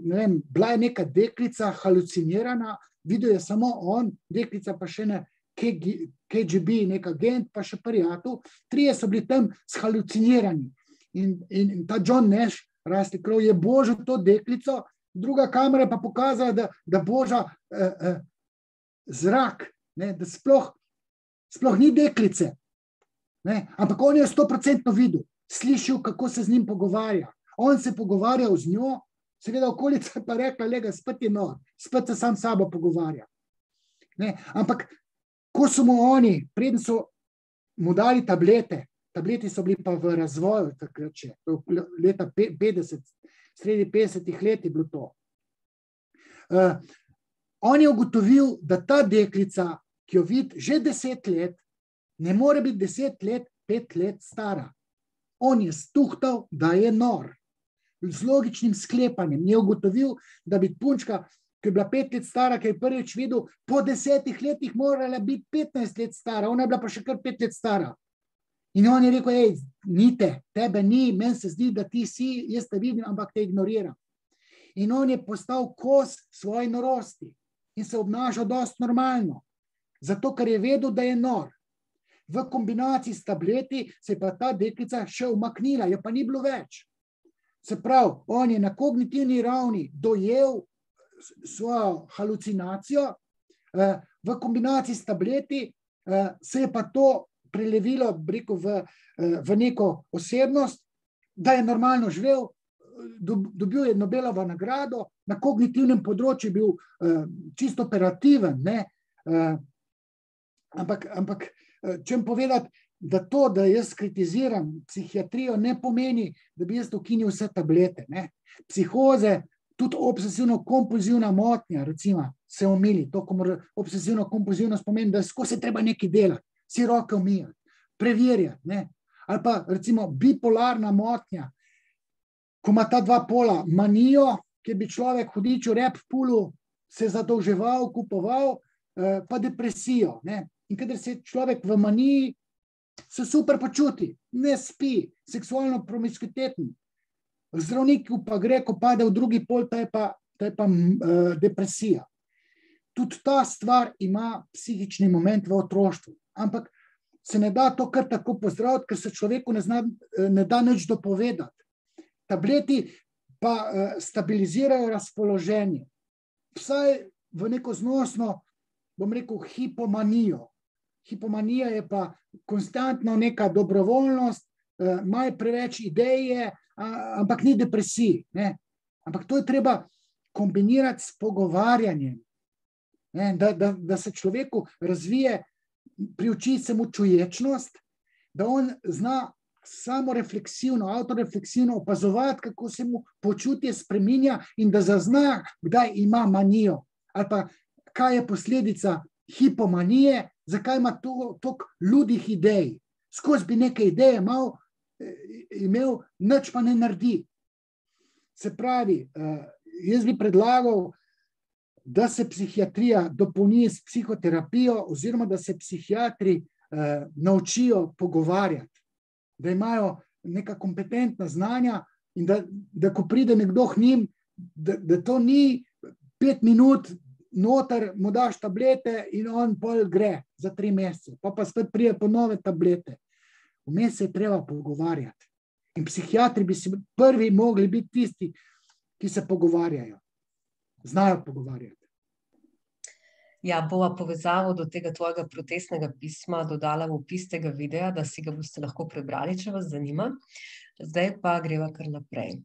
bila je neka deklica, halucinirana, videl je samo on, deklica pa še ne KGB, nek agent, pa še prijatelj, trije so bili tam shalucinirani. In ta John Nash, Rasli krov, je božal to deklico, druga kamera pa pokazala, da boža zrak, ne, da sploh ni deklice. Ne, ampak on je 100% videl, slišal, kako se z njim pogovarja. On se pogovarjal z njo, seveda okolica pa rekla, lega, spet je nor, spet se sam sabo pogovarja. Ne, ampak, ko so mu oni, preden so mu dali tableti so bili pa v razvoju, takrat še, leta 50, sredi 50 let je bilo to. On je ugotovil, da ta deklica, ki jo vidi že 10 let, ne more biti 10 let, 5 let stara. On je stuhtal, da je nor. Z logičnim sklepanjem je ugotovil, da bi punčka, ki je bila 5 let stara, ki je prvič videl, po 10 letih morala biti 15 let stara, ona je bila pa še kar 5 let stara. In on je rekel, ej, ni tebe ni, meni se zdi, da ti si, jaz te vidim, ampak te ignoriram. In on je postal kos svoje norosti in se obnašal dosti normalno, zato ker je vedel, da je nor. V kombinaciji s tableti se je pa ta deklica še umaknila, je pa ni bilo več. Se pravi, on je na kognitivni ravni dojel svojo halucinacijo, v kombinaciji s tableti se je pa to prelevilo v neko osebnost, da je normalno živel, dobil je Nobelovo nagrado, na kognitivnem področju bil čisto operativen. Ne? Ampak čem povedati, da to, da jaz kritiziram psihiatrijo, ne pomeni, da bi jaz ukinil vse tablete. Ne? Psihoze, tudi obsesivno-kompulzivna motnja, recimo, se omili. To, ko mora obsesivno-kompulzivnost pomeni, da skozi treba nekaj delati, si roke umijati, preverjati. Ne? Ali pa recimo bipolarna motnja, ko ima ta dva pola, manijo, kjer bi človek hudiču rep v pulu se zadolževal, kupoval, pa depresijo. Ne? In kadar se človek v maniji se super počuti, ne spi, seksualno promiskuiteten, zdravniku pa gre, ko pade v drugi pol, ta je pa depresija. Tudi ta stvar ima psihični moment v otroštvu, ampak se ne da to kar tako pozdraviti, ker se človeku ne da nič dopovedati. Tableti pa stabilizirajo razpoloženje. Vsaj v neko znosno, bom rekel, hipomanijo. Hipomanija je pa konstantno neka dobrovoljnost, malo preveč ideje, ampak ni depresij. Ne? Ampak to je treba kombinirati s pogovarjanjem. Ne? Da se človeku razvije, priuči se mu čuječnost, da on zna samorefleksivno, autorefleksivno opazovati, kako se mu počutje spreminja in da zazna, kdaj ima manijo. Ali pa kaj je posledica hipomanije, zakaj ima toliko ludih idej. Skozi bi neke ideje imel, nič pa ne naredi. Se pravi, jaz bi predlagal, da se psihiatrija dopolni s psihoterapijo oziroma da se psihiatri naučijo pogovarjati, da imajo neka kompetentna znanja in da ko pride nekdo k njim, da to ni 5 minut noter, mu daš tablete in on pol gre za 3 mesece, pa spet pride po nove tablete. Vmes se je treba pogovarjati. In psihiatri bi si prvi mogli biti tisti, ki se pogovarjajo. Znajo pogovarjati. Ja, bova povezavo do tega tvojega protestnega pisma dodala v opis tega videa, da si ga boste lahko prebrali, če vas zanima. Zdaj pa greva kar naprej.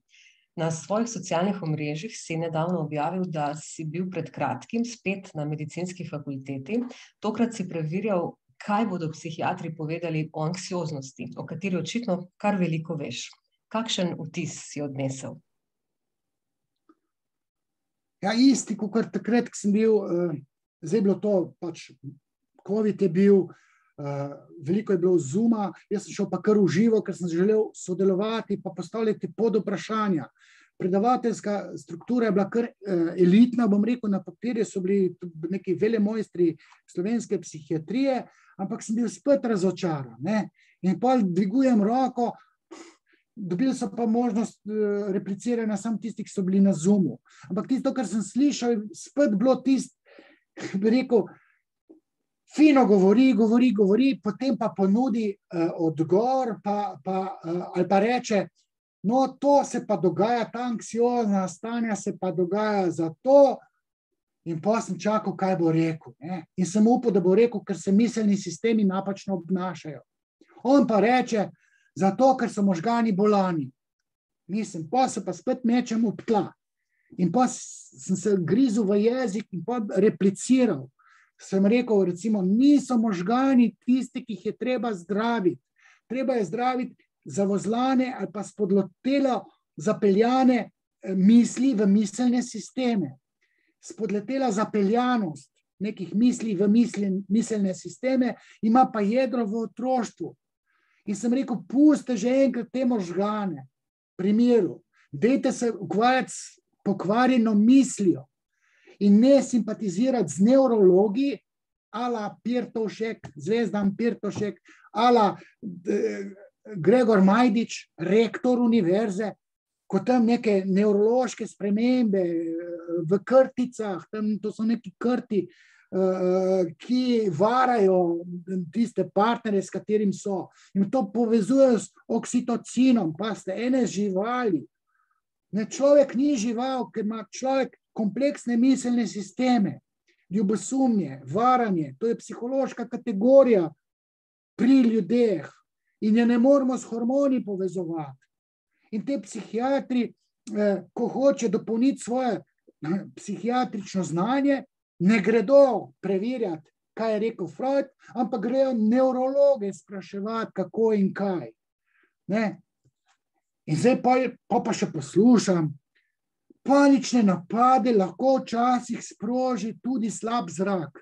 Na svojih socialnih omrežjih si nedavno objavil, da si bil pred kratkim spet na medicinski fakulteti. Tokrat si preverjal, kaj bodo psihiatri povedali o anksioznosti, o kateri očitno kar veliko veš. Kakšen vtis si odnesel? Ja, isti, kot takrat, ko sem bil, zdaj je bilo to, pač COVID je bil, veliko je bilo Zooma, jaz sem šel pa kar v živo, ker sem želel sodelovati pa postavljati pod vprašanja. Predavateljska struktura je bila kar elitna, bom rekel, na papirju so bili neki velemojstri slovenske psihiatrije, ampak sem bil spet razočaran. Ne? In pa dvigujem roko, dobili so pa možnost repliciranja samo tisti, ki so bili na Zoomu. Ampak tisto, kar sem slišal, spet bilo tisto, bi rekel, fino govori, potem pa ponudi odgovor ali pa reče, No, to se pa dogaja, ta anksiozna stanja se pa dogaja zato, in pa sem čakal, kaj bo rekel. Ne? In sem upal, da bo rekel, ker se miselni sistemi napačno obnašajo. On pa reče, zato, ker so možgani bolani. Mislim, pa se pa spet mečem v tla. In pa sem se grizel v jezik in pa repliciral. Sem rekel, recimo, niso možgani tisti, ki jih je treba zdraviti. Treba je zdraviti zavozlane ali pa spodletelo zapeljane misli v miselne sisteme. Spodletela zapeljanost nekih misli v miselne sisteme ima pa jedro v otroštvu. In sem rekel, pustite že enkrat te možgane. Primeru, dajte se ukvarjati s pokvarjeno mislijo in ne simpatizirati z neurologi ala Pirtovšek, Zvezdan Pirtovšek, ala Gregor Majdič, rektor univerze, ko tam neke neurološke spremembe v krticah, tam to so neki krti, ki varajo tiste partnere, s katerim so. In to povezujejo s oksitocinom, pa ste ene živali. Ne, človek ni žival, ker ima človek kompleksne miselne sisteme, ljubosumje, varanje, to je psihološka kategorija pri ljudeh in je ne moramo s hormoni povezovati. In te psihiatri, ko hoče dopolniti svoje psihiatrično znanje, ne gredo preverjati, kaj je rekel Freud, ampak grejo neurologe spraševati, kako in kaj. Ne? In zdaj pa še poslušam, panične napade lahko včasih sproži tudi slab zrak.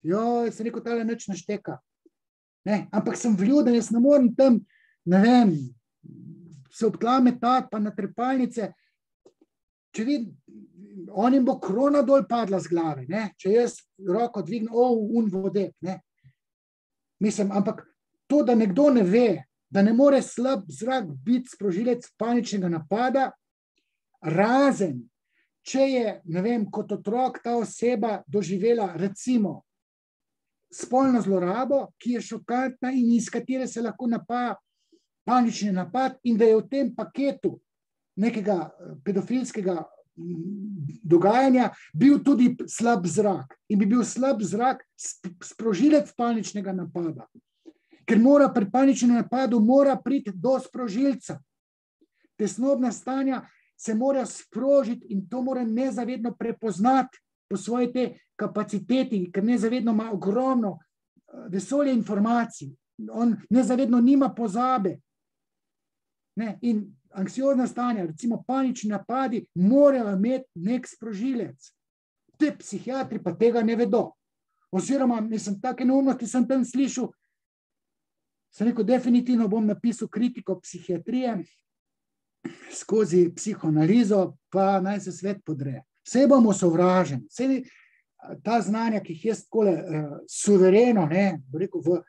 Jaz sem rekel, tale nič ne šteka. Ne? Ampak sem vljuden, jaz ne morem tam, ne vem, se ob tla metati, pa na trepalnice. Če vidim, on jim bo krona dol padla z glave, ne? Če jaz roko dvignem, un vodek. Ne? Mislim, ampak to, da nekdo ne ve, da ne more slab zrak biti sprožilec paničnega napada, razen, če je, ne vem, kot otrok ta oseba doživela, recimo, spolno zlorabo, ki je šokantna in iz katere se lahko napaja panični napad in da je v tem paketu nekega pedofilskega dogajanja bil tudi slab zrak in bi bil slab zrak sprožilec paničnega napada. Ker mora pri paničnem napadu mora priti do sprožilca. Tesnobna stanja se mora sprožiti in to mora nezavedno prepoznati po svoji te kapaciteti, ker nezavedno ima ogromno vesolje informacij. On nezavedno nima pozabe. Ne? In anksiozna stanja, recimo panični napadi, morajo imeti nek sprožilec. Te psihiatri pa tega ne vedo. Oziroma, mislim, take neumnosti sem tam slišal, sem rekel, definitivno bom napisal kritiko psihiatrije skozi psihoanalizo, pa naj se svet podre. Vse bomo sovraženi. Vse ta znanja, ki jih jaz takole suvereno, ne, rekel, v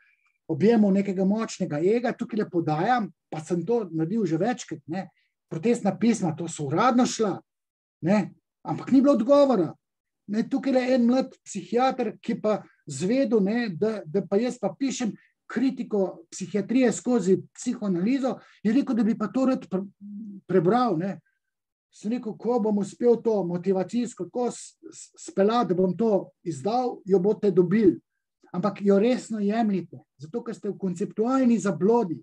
objemu nekega močnega ega, tukaj le podajam, pa sem to naredil že večkrat, ne, protestna pisma, to so uradno šla, ne, ampak ni bilo odgovora. Ne, tukaj le en mlad psihiater, ki pa zvedel, ne, da pa jaz pa pišem kritiko psihiatrije skozi psihoanalizo, je rekel, da bi pa to rad prebral, ne. Sem rekel, ko bom uspel to motivacijsko tako speljati, da bom to izdal, jo boste dobili. Ampak jo resno jemljite, zato ker ste v konceptualni zablodi,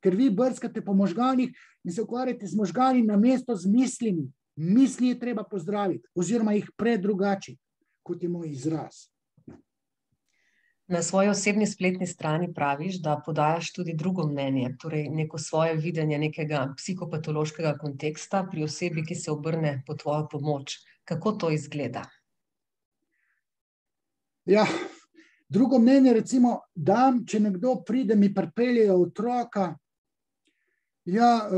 ker vi brskate po možganih in se ukvarjate z možgani namesto z mislimi. Misli je treba pozdraviti oziroma jih predrugačiti, kot je moj izraz. Na svoji osebni spletni strani praviš, da podajaš tudi drugo mnenje, torej neko svoje videnje nekega psihopatološkega konteksta pri osebi, ki se obrne po tvojo pomoč. Kako to izgleda? Ja, drugo mnenje recimo dam, če nekdo pride, mi pripeljejo otroka, ja,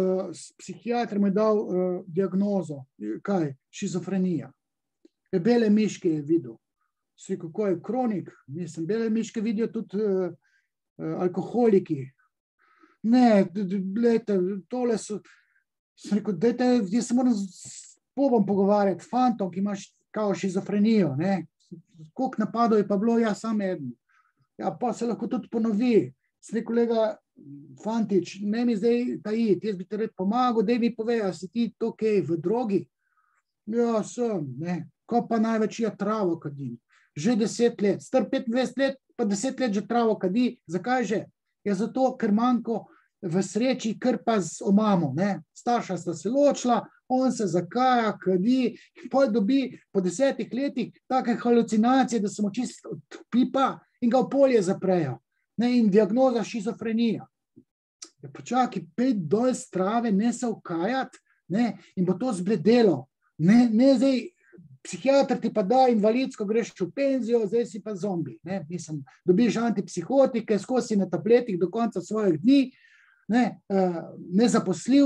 psihiater mi je dal diagnozo, kaj, šizofrenija. Bele miške je videl. Vsi, kako je kronik, mislim, bele miške vidijo tudi alkoholiki. Ne, gledajte, tole so, sem rekel, dajte, jaz se moram s pobom pogovarjati, fantom, ki imaš kao šizofrenijo, ne. Koliko napadov je pa bilo, ja, sam eden. Ja, pa se lahko tudi ponovi. Sem rekel, kolega, fantič, ne mi zdaj tajiti, jaz bi ti rad pomagal, daj mi povej, a si ti to kaj v drogi? Ja, sem, ne. Ko pa največ travo kadim. Že 10 let, star 25 let, pa 10 let že travo kadi. Zakaj že? Ja, zato, ker manjko v sreči, ker pa z omamo, ne. Starša sta se ločila, on se zakaja, kadi, pol dobi po 10 letih take halucinacije, da se mu čisto pipa in ga v polje zaprejo. Ne, in diagnoza šizofrenija. Ja, počakaj, 5 dol strave, ne se ukajati, ne, in bo to zbledelo. Ne zdaj, psihiatr ti pa da invalidsko, greš v penzijo, zdaj si pa zombi. Ne, mislim, dobiš antipsihotike, skozi na tabletih do konca svojih dni, nezaposljiv.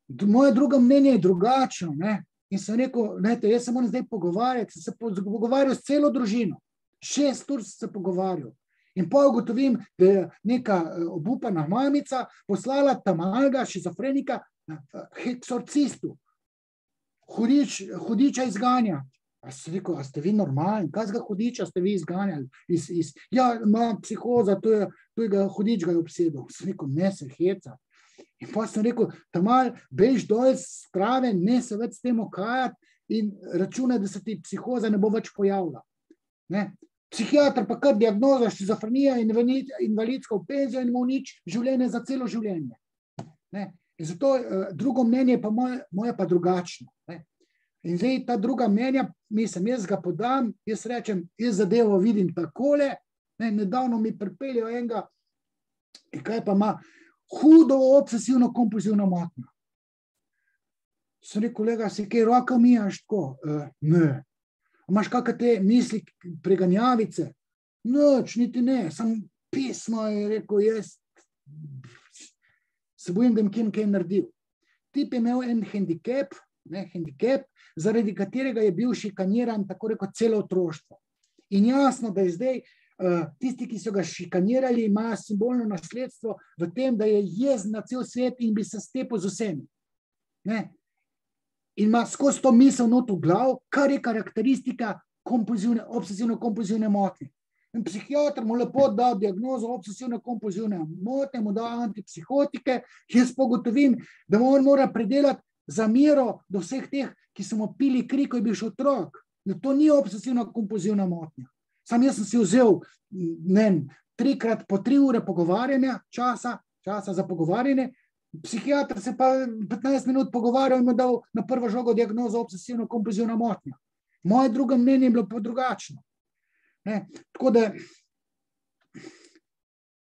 Moje drugo mnenje je drugačno. Ne? In sem rekel, jaz se moram zdaj pogovarjati, sem se pogovarjal s celo družino. 6 ur se pogovarjal. In pa ugotovim, da je neka obupana mamica poslala tamalga šizofrenika k eksorcistu. Hudiča izganja. A sem rekel, a ste vi normalni? Kaj hudiča ste vi izganjali? Ja, ima psihoza, to je ga hudič ga je obsedel. Sem rekel, ne se heca. In pa sem rekel, tamal, bež dol z trave, ne se več s tem okajati in računaj, da se ti psihoza ne bo več pojavila. Ne? Psihiatr pa kar diagnoza šizofrenija in invalidsko v penzijo in mu nič življenje za celo življenje. Ne? In zato drugo mnenje pa moje pa drugačno. Ne? In zdaj ta druga mnenja, mislim, jaz ga podam, jaz rečem, jaz zadevo vidim takole, ne? Nedavno mi pripeljajo enega, kaj pa ima hudo obsesivno kompulzivno motnjo. Sem rekel, kolega, si kaj roka mijaš tako? Ne. Imaš kakšne te misli, preganjavice? Noč, niti ne, sam pismo je rekel, jaz se bojim, da bom kaj naredil. Tip je imel en handicap, zaradi katerega je bil šikaniran tako rekel celo otroštvo. In jasno, da je zdaj tisti, ki so ga šikanirali, imajo simbolno nasledstvo v tem, da je jezen na cel svet in bi se stepil z vsemi. Ne? In ima skozi to misel not v glav, kar je karakteristika obsesivno-kompulzivne motnje. In psihiatr mu lepo da diagnozo obsesivno-kompulzivne motnje, mu da antipsihotike, jaz pogotovim, da on mora predelati zamero do vseh teh, ki so mu pili kri, ko je bil še otrok. Da to ni obsesivno-kompulzivna motnja. Sam jaz sem si vzel 3x po 3 ure pogovarjanja, časa za pogovarjanje, psihiatr se pa 15 minut pogovarjal in mu dal na prvo žogo diagnozo obsesivno-kompulzivna motnja. Moje drugo mnenje je bilo pa drugačno. Tako da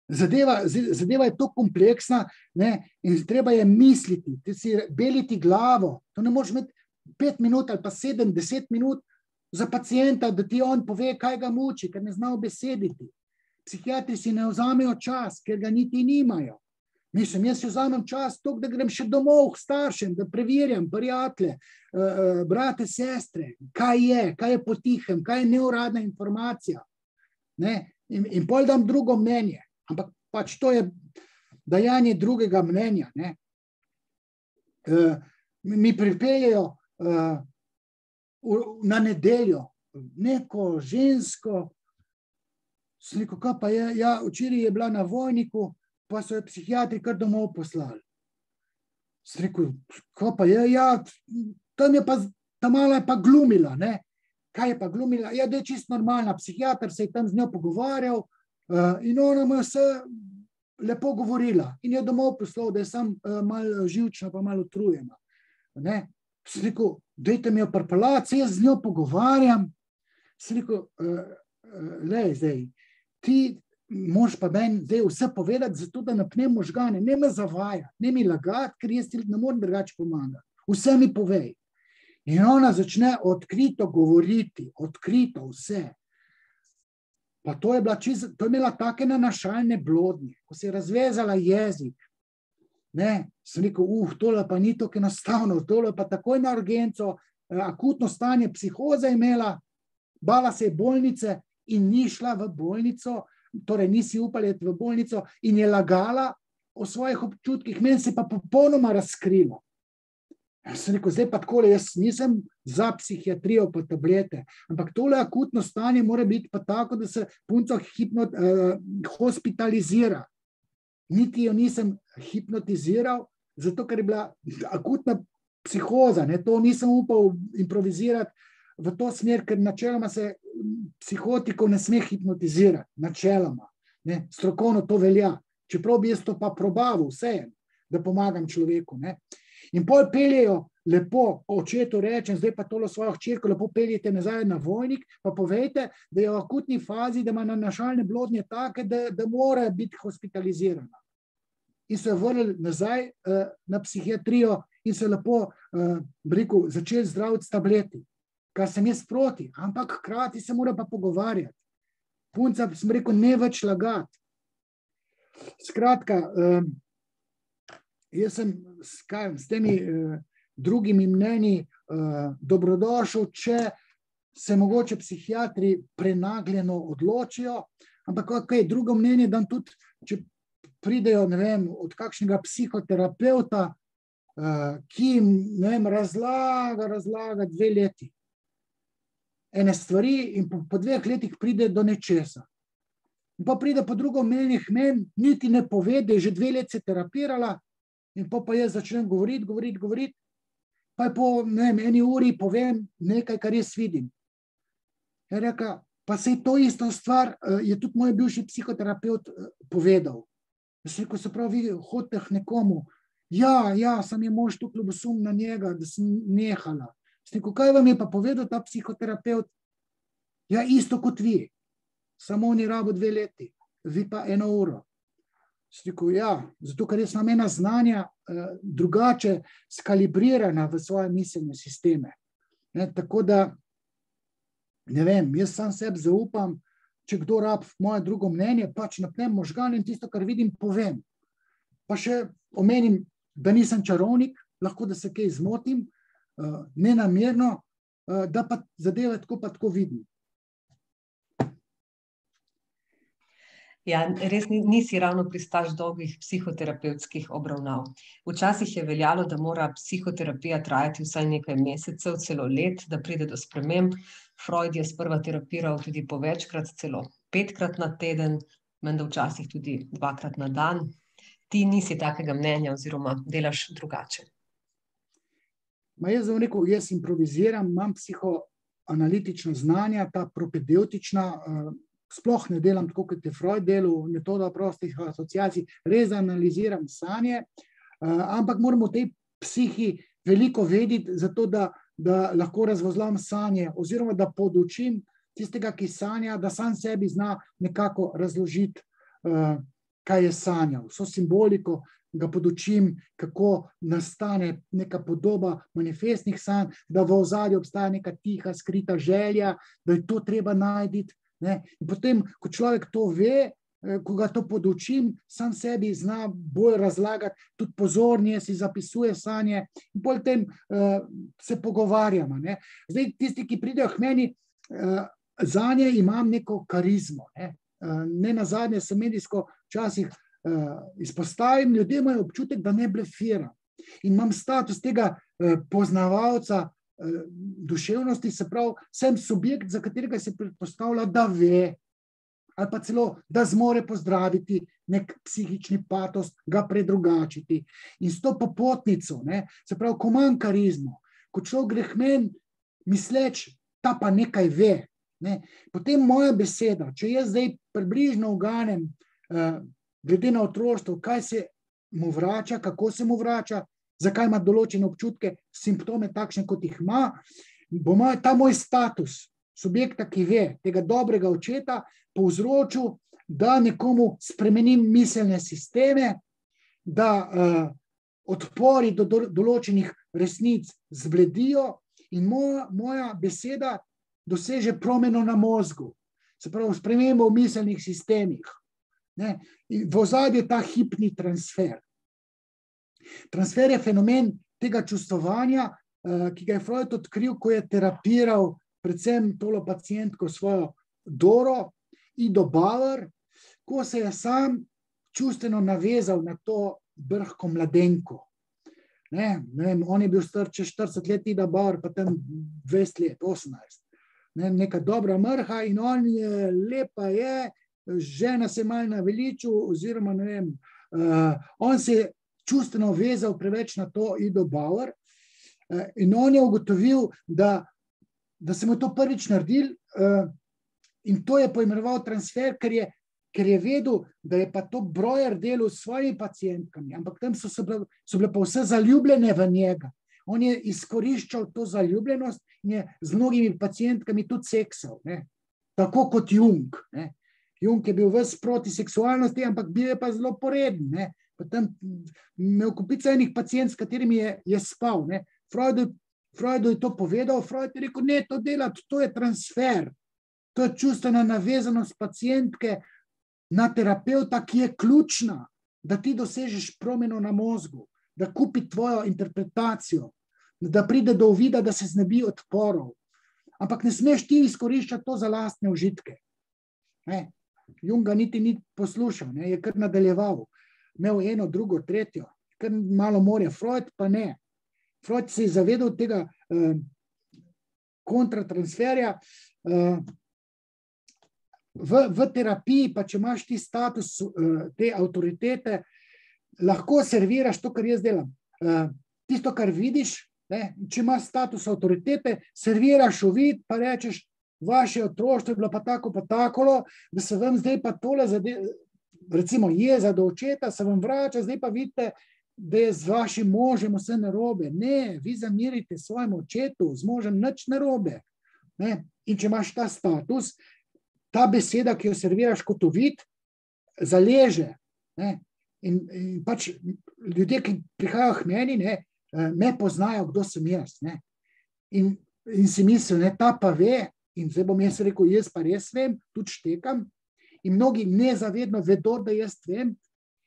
zadeva je to kompleksna, in treba je misliti, si beliti glavo. To ne možeš imeti 5 minut ali pa 7, 10 minut za pacienta, da ti on pove, kaj ga muči, ker ne zna besediti. Psihiatri si ne vzamejo čas, ker ga niti nimajo. Mislim, jaz si vzamem čas toliko, da grem še domov k staršem, da preverjam prijatelje, brate, sestre, kaj je potihem, kaj je neuradna informacija. In pol dam drugo mnenje, ampak pač to je dajanje drugega mnenja. Mi pripeljejo na nedeljo neko žensko, sem rekel, kaj pa je, ja, včeraj je bila na Vojniku, pa so jo psihiatri kar domov poslali. Sem rekel, kaj pa je, ja, ta mala je pa glumila, ne? Kaj je pa glumila? Ja, da je čisto normalna, psihiatr se je tam z njo pogovarjal in ona mu je vse lepo govorila in je domov poslal, da je sam malo živčna pa malo utrujena. Sem rekel, dajte mi jo pripeljati, jaz z njo pogovarjam. Sem rekel, lej zdaj, ti moraš pa meni zdaj vse povedati, zato da napnem možgane, ne me zavajati, ne mi lagati, ker jaz ti ne morem drugače pomagati. Vse mi povej. In ona začne odkrito govoriti, odkrito vse. Pa to je imela take nanašalne blodnje, ko se je razvezala jezik. Sem rekel, tole pa ni tako enostavno, tole pa takoj na urgenco, akutno stanje psihoze imela, bala se je bolnice in ni šla v bolnico, torej nisi upala iti v bolnico in je lagala o svojih občutkih, meni se pa popolnoma razkrilo. Sem rekel, zdaj pa takole, jaz nisem za psihiatrijo pa tablete, ampak tole akutno stanje mora biti pa tako, da se punco hospitalizira. niti jo nisem hipnotiziral, zato ker je bila akutna psihoza, ne, to nisem upal improvizirati v to smer, ker načeloma se psihotikov ne sme hipnotizirati, načeloma, ne, strokovno to velja, čeprav bi jaz to pa probaval, vseeno, da pomagam človeku, ne. In pol peljejo lepo, očetu rečem, zdaj pa tolo svojo hčerko, lepo peljete nazaj na Vojnik, pa povejte, da je v akutni fazi, da ima nanašalne blodnje take, da mora biti hospitalizirana. In so jo vrnili nazaj na psihiatrijo in se lepo začeli zdraviti s tableti, kar sem jaz proti, ampak hkrati se mora pa pogovarjati. Punca, sem rekel, ne več lagati. Skratka, jaz sem s temi drugimi mnenji dobrodošel, če se mogoče psihiatri prenagljeno odločijo, ampak drugo mnenje dam tudi, če pridejo, ne vem, od kakšnega psihoterapeuta, ki jim, ne vem, razlaga 2 leti ene stvari in po 2 letih pride do nečesa. In pa pride po drugo mnenje, meni niti ne pove, da je že 2 leti se terapirala in pa jaz začnem govoriti, pa po, ne vem, 1 uri povem nekaj, kar jaz vidim. Je reka, pa sej to isto stvar je tudi moj bivši psihoterapeut povedal. Jaz rekel, se pravi, vi hodite k nekomu, ja, sam je mož tukaj ljubosum na njega, da sem nehala. Jaz rekel, kaj vam je pa povedal ta psihoterapeut? Ja, isto kot vi, samo on je rabo 2 leti, vi pa 1 uro. Jaz rekel, ja, zato ker jaz imam ena znanja drugače skalibrirana v svoje miselne sisteme. Ne, tako da, ne vem, jaz sam sebi zaupam, če kdo rab moje drugo mnenje, pač napnem možgane in tisto, kar vidim, povem. Pa še omenim, da nisem čarovnik, lahko da se kaj zmotim, nenamerno, da pa zadeve tako pa tako vidim. Ja, res nisi ravno pristaš dolgih psihoterapevtskih obravnav. Včasih je veljalo, da mora psihoterapija trajati vsaj nekaj mesecev, celo let, da pride do sprememb. Freud je sprva terapiral tudi po večkrat, celo 5-krat na teden, menda včasih tudi 2-krat na dan. Ti nisi takega mnenja oziroma delaš drugače. Jaz bom rekel, jaz improviziram, imam psihoanalitična znanja, ta propedeutična, sploh ne delam tako, kot je Freud delal, metoda prostih asociacij, res analiziram sanje, ampak moramo v tej psihi veliko vedeti, zato da lahko razvozlam sanje, oziroma da podučim tistega, ki sanja, da sam sebi zna nekako razložiti, kaj je sanjal. Vso simboliko ga podučim, kako nastane neka podoba manifestnih sanj, da v ozadju obstaja neka tiha, skrita želja, da je to treba najti. In potem, ko človek to ve, ko ga to podučim, sam sebi zna bolj razlagati, tudi pozornije si zapisuje sanje in potem se pogovarjamo. Zdaj, tisti, ki pridejo k meni, zanje imam neko karizmo. Ne nazadnje se medijsko včasih izpostavim, ljudje imajo občutek, da ne blefiram. In imam status tega poznavalca duševnosti, se pravi, sem subjekt, za katerega se predpostavlja, da ve, ali pa celo, da zmore pozdraviti nek psihični patos, ga predrugačiti. In s to popotnico, se pravi, ko imam karizmo, ko človek gre k meni, misleč, ta pa nekaj ve. Potem moja beseda, če jaz zdaj približno uganem, glede na otroštvo, kaj se mu vrača, kako se mu vrača, zakaj ima določene občutke, simptome takšne, kot jih ima, bo ta moj status subjekta, ki ve, tega dobrega očeta, povzročil, da nekomu spremenim miselne sisteme, da odpori do določenih resnic zbledijo in moja beseda doseže promeno na mozgu, se pravi spremembo v miselnih sistemih. V ozadju je ta hipni transfer. Transfer je fenomen tega čustvovanja, ki ga je Freud odkril, ko je terapiral predvsem tolo pacientko svojo Doro, Ido Bauer, ko se je sam čustveno navezal na to brhko mladenko. On je bil star čez 40 let, Ida Bauer pa tam 20 let, 18. Neka dobra mrha in on je lepa je, žena se malo naveličil, oziroma ne vem, On se je čustveno vezal preveč na to Ido Bauer in on je ugotovil, da se mu to prvič naredil in to je poimenoval transfer, ker je vedel, da je pa to Breuer delal s svojimi pacientkami, ampak tam so bile pa vse zaljubljene v njega. On je izkoriščal to zaljubljenost in je z mnogimi pacientkami tudi seksal, ne? Tako kot Jung. Ne? Jung je bil ves proti seksualnosti, ampak bil je pa zelo poreden. Ne? Potem imel kupica enih pacijent, s katerimi je spal. Ne? Freudu je to povedal, Freud je rekel, ne, to delati, to je transfer. To je čustvena navezanost pacijentke na terapeuta, ki je ključna, da ti dosežeš promeno na mozgu, da kupi tvojo interpretacijo, da pride do uvida, da se znebi odporov. Ampak ne smeš ti izkoriščati to za lastne užitke. Ne? Junga niti ni poslušal, ne? Je kar nadaljeval. Imel eno, drugo, tretjo, kar malo more. Freud pa ne. Freud se je zavedal tega kontratransferja. V terapiji, pa če imaš ti status te avtoritete, lahko serviraš to, kar jaz delam. Tisto, kar vidiš, ne, če imaš status avtoritete, serviraš uvid, pa rečeš, vaše otroštvo je bilo pa tako, da se vam zdaj pa tole, recimo jeza do očeta, se vam vrača, zdaj pa vidite, da je z vašim možem vse narobe. Ne, vi zamirite svojemu očetu, z možem nič narobe. Ne? In če imaš ta status, ta beseda, ki jo serviraš kot uvid, zaleže. Ne? In pač ljudje, ki prihajajo k meni, ne, me poznajo, kdo sem jaz. Ne? In si mislijo, ne, ta pa ve, in zdaj bom jaz rekel, jaz pa res vem, tudi štekam. In mnogi nezavedno vedo, da jaz vem.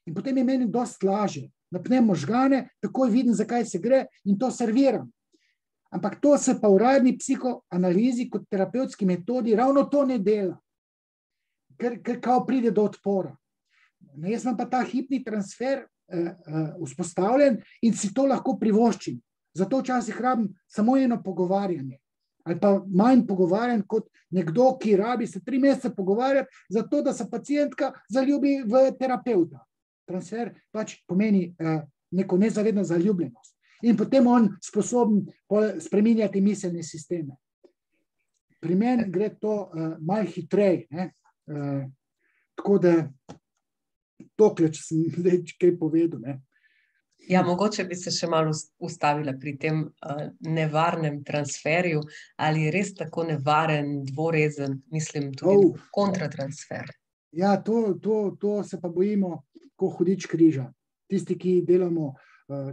In potem je meni dosti lažje. Napnem možgane, takoj vidim, zakaj se gre in to serviram. Ampak to se pa v uradni psihoanalizi kot terapevtski metodi ravno to ne dela. Ker kao pride do odpora. Jaz imam pa ta hipni transfer vzpostavljen in si to lahko privoščim. Zato včasih rabim samo eno pogovarjanje. Ali pa manj pogovarjan kot nekdo, ki rabi se 3 mesece pogovarjati, zato da se pacientka zaljubi v terapeuta. Transfer pač pomeni neko nezavedno zaljubljenost. In potem on sposoben spreminjati miselne sisteme. Pri meni gre to malo hitreje. Tako da tokle, če sem zdaj kaj povedal. Ne. Ja, mogoče bi se še malo ustavila pri tem nevarnem transferju, ali je res tako nevaren, dvorezen, mislim tudi kontratransfer. Ja, to se pa bojimo, ko hudič križa. Tisti, ki delamo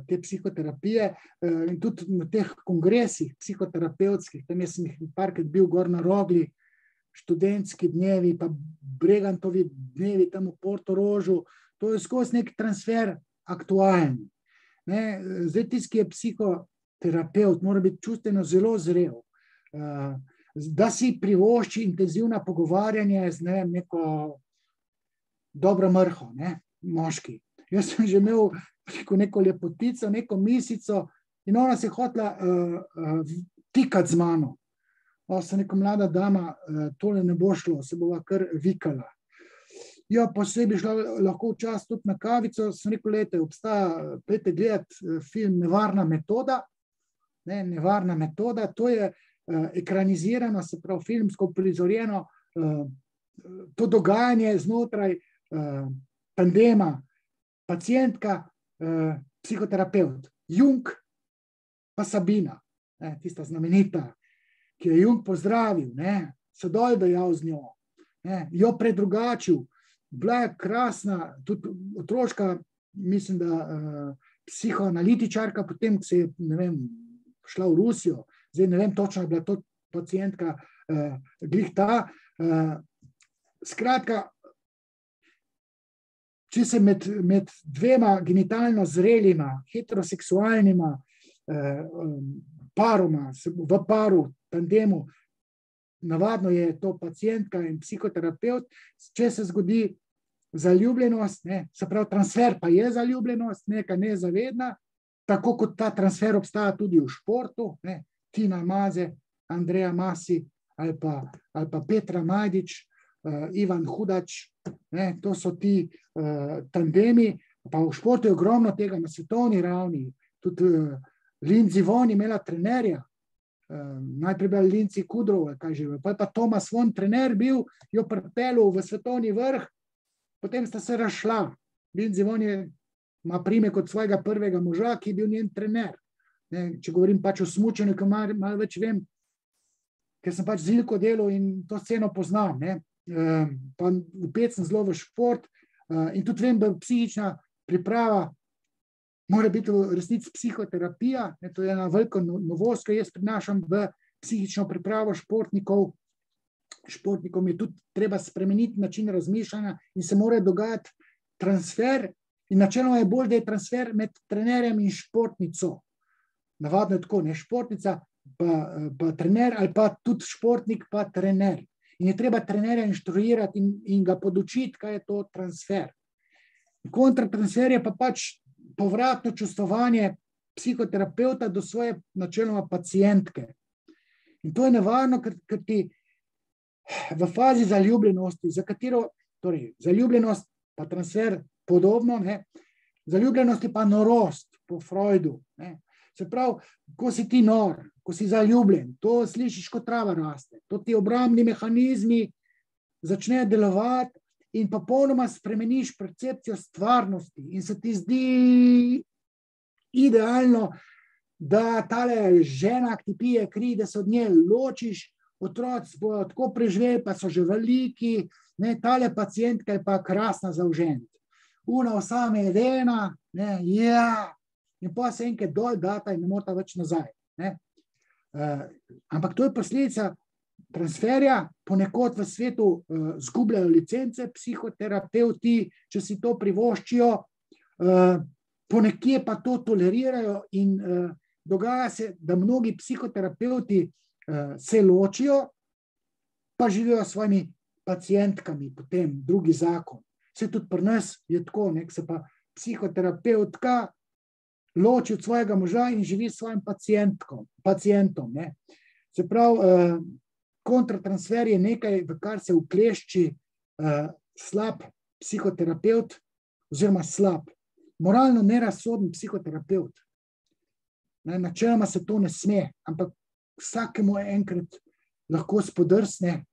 te psihoterapije in tudi na teh kongresih psihoterapevtskih, tam jaz sem jih parkrat bil gor na Rogli, študentski dnevi, pa Bregantovi dnevi tam v Portorožu, to je skozi nek transfer aktualen. Ne, zdaj tisti, ki je psihoterapeut, mora biti čustveno zelo zrel, da si privošči intenzivna pogovarjanja z neko dobro mrho, ne, moški. Jaz sem že imel neko lepotico, neko misico in ona se je hotela tikati z mano. Sem neka mlada dama, tole ne bo šlo, se bova kar vikala. Ja, posebej šla lahko včasih tudi na kavico, sem rekel, lejte, obstaja, pojdite gledati film Nevarna metoda. Ne, Nevarna metoda, to je ekranizirano, se pravi filmsko prizorjeno, to dogajanje znotraj tandema, pacientka, psihoterapeut, Jung pa Sabina, ne, tista znamenita, ki je Jung pozdravil, ne, se dol dejal z njo, ne, jo predrugačil, bila je krasna, tudi otroška, mislim, da psihoanalitičarka, potem se je, ne vem, šla v Rusijo, zdaj ne vem točno, je bila to pacientka glih ta. Skratka, če se med dvema genitalno zrelima, heteroseksualnima paroma, v paru, tandemu, navadno je to pacientka in psihoterapeut, če se zgodi zaljubljenost, ne, se pravi transfer pa je zaljubljenost, neka nezavedna, tako kot ta transfer obstaja tudi v športu, ne, Tina Maze, Andreja Masi ali pa Petra Majdič, Ivan Hudač, ne, to so ti tandemi, Pa v športu je ogromno tega na svetovni ravni. Tudi Lindsey Vonn imela trenerja. Najprej bil Lindsey Kudrow, pa je pa Thomas Vonn trener bil, jo pripeljal v svetovni vrh, potem sta se razšla. Lindsey Vonn ima priimek kot svojega prvega moža, ki je bil njen trener. Če govorim pač o smučanju, ker malo več vem, ker sem pač z Ilko delal in to sceno poznam. Pa vpet sem zelo v šport in tudi vem, da psihična priprava mora biti v resnici psihoterapija. To je ena velika novost, ki jaz prinašam v psihično pripravo športnikov. Športnikom je tudi treba spremeniti način razmišljanja in se mora dogajati transfer. In načeloma je bolj, da je transfer med trenerjem in športnico. Navadno je tako, ne športnica, pa trener ali pa tudi športnik, pa trener. In je treba trenerja inštruirati in ga podučiti, kaj je to transfer. Kontratransfer je pa pač povratno čustvovanje psihoterapeuta do svoje načeloma pacientke. In to je nevarno, ker ti v fazi zaljubljenosti, za katero, torej zaljubljenost pa transfer podobno, zaljubljenost je pa norost po Freudu. Se pravi, ko si ti nor, ko si zaljubljen, to slišiš, kot trava raste. To ti obrambni mehanizmi začnejo delovati in popolnoma spremeniš percepcijo stvarnosti in se ti zdi idealno, da tale žena, ki ti pije kri, da se od nje ločiš, otroci bojo tako preživeli, pa so že veliki, tale pacientka je pa krasna za vženiti. Una vsa medena, in pa se enkrat dol data in ne morata več nazaj. Ampak to je posledica transferja, ponekod v svetu zgubljajo licence psihoterapeuti, če si to privoščijo, ponekje pa to tolerirajo in dogaja se, da mnogi psihoterapeuti se ločijo, pa živijo s svojimi pacientkami, potem drugi zakon. Vse tudi pri nas je tako, se pa psihoterapeutka loči od svojega moža in živi s svojim pacientom. Se pravi, kontratransfer je nekaj, v kar se uklešči slab psihoterapeut oziroma slab, moralno nerazsoden psihoterapeut. Načeloma se to ne sme, ampak vsakemu enkrat lahko spodrsne,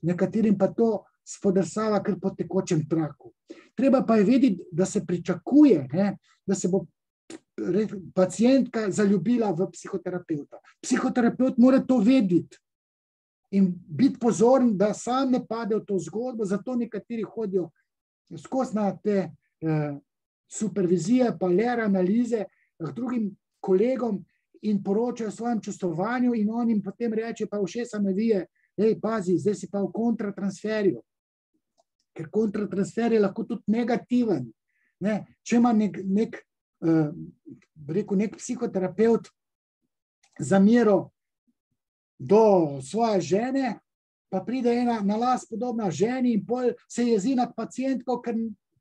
nekaterim pa to spodrsava kar po tekočem traku. Treba pa je vedeti, da se pričakuje, da se bo pacientka zaljubila v psihoterapeuta. Psihoterapeut mora to vedeti in biti pozoren, da sam ne pade v to zgodbo, zato nekateri hodijo skozi na te supervizije, pa LER analize k drugim kolegom in poročajo o svojem čustvovanju in on jim potem reče, pa ušesa me vije, pazi, zdaj si pa v kontratransferju. Ker kontratransfer je lahko tudi negativen. Če ima nek psihoterapeut zamero do svoje žene, pa pride ena na las podobna ženi in pol se jezi nad pacientko, ker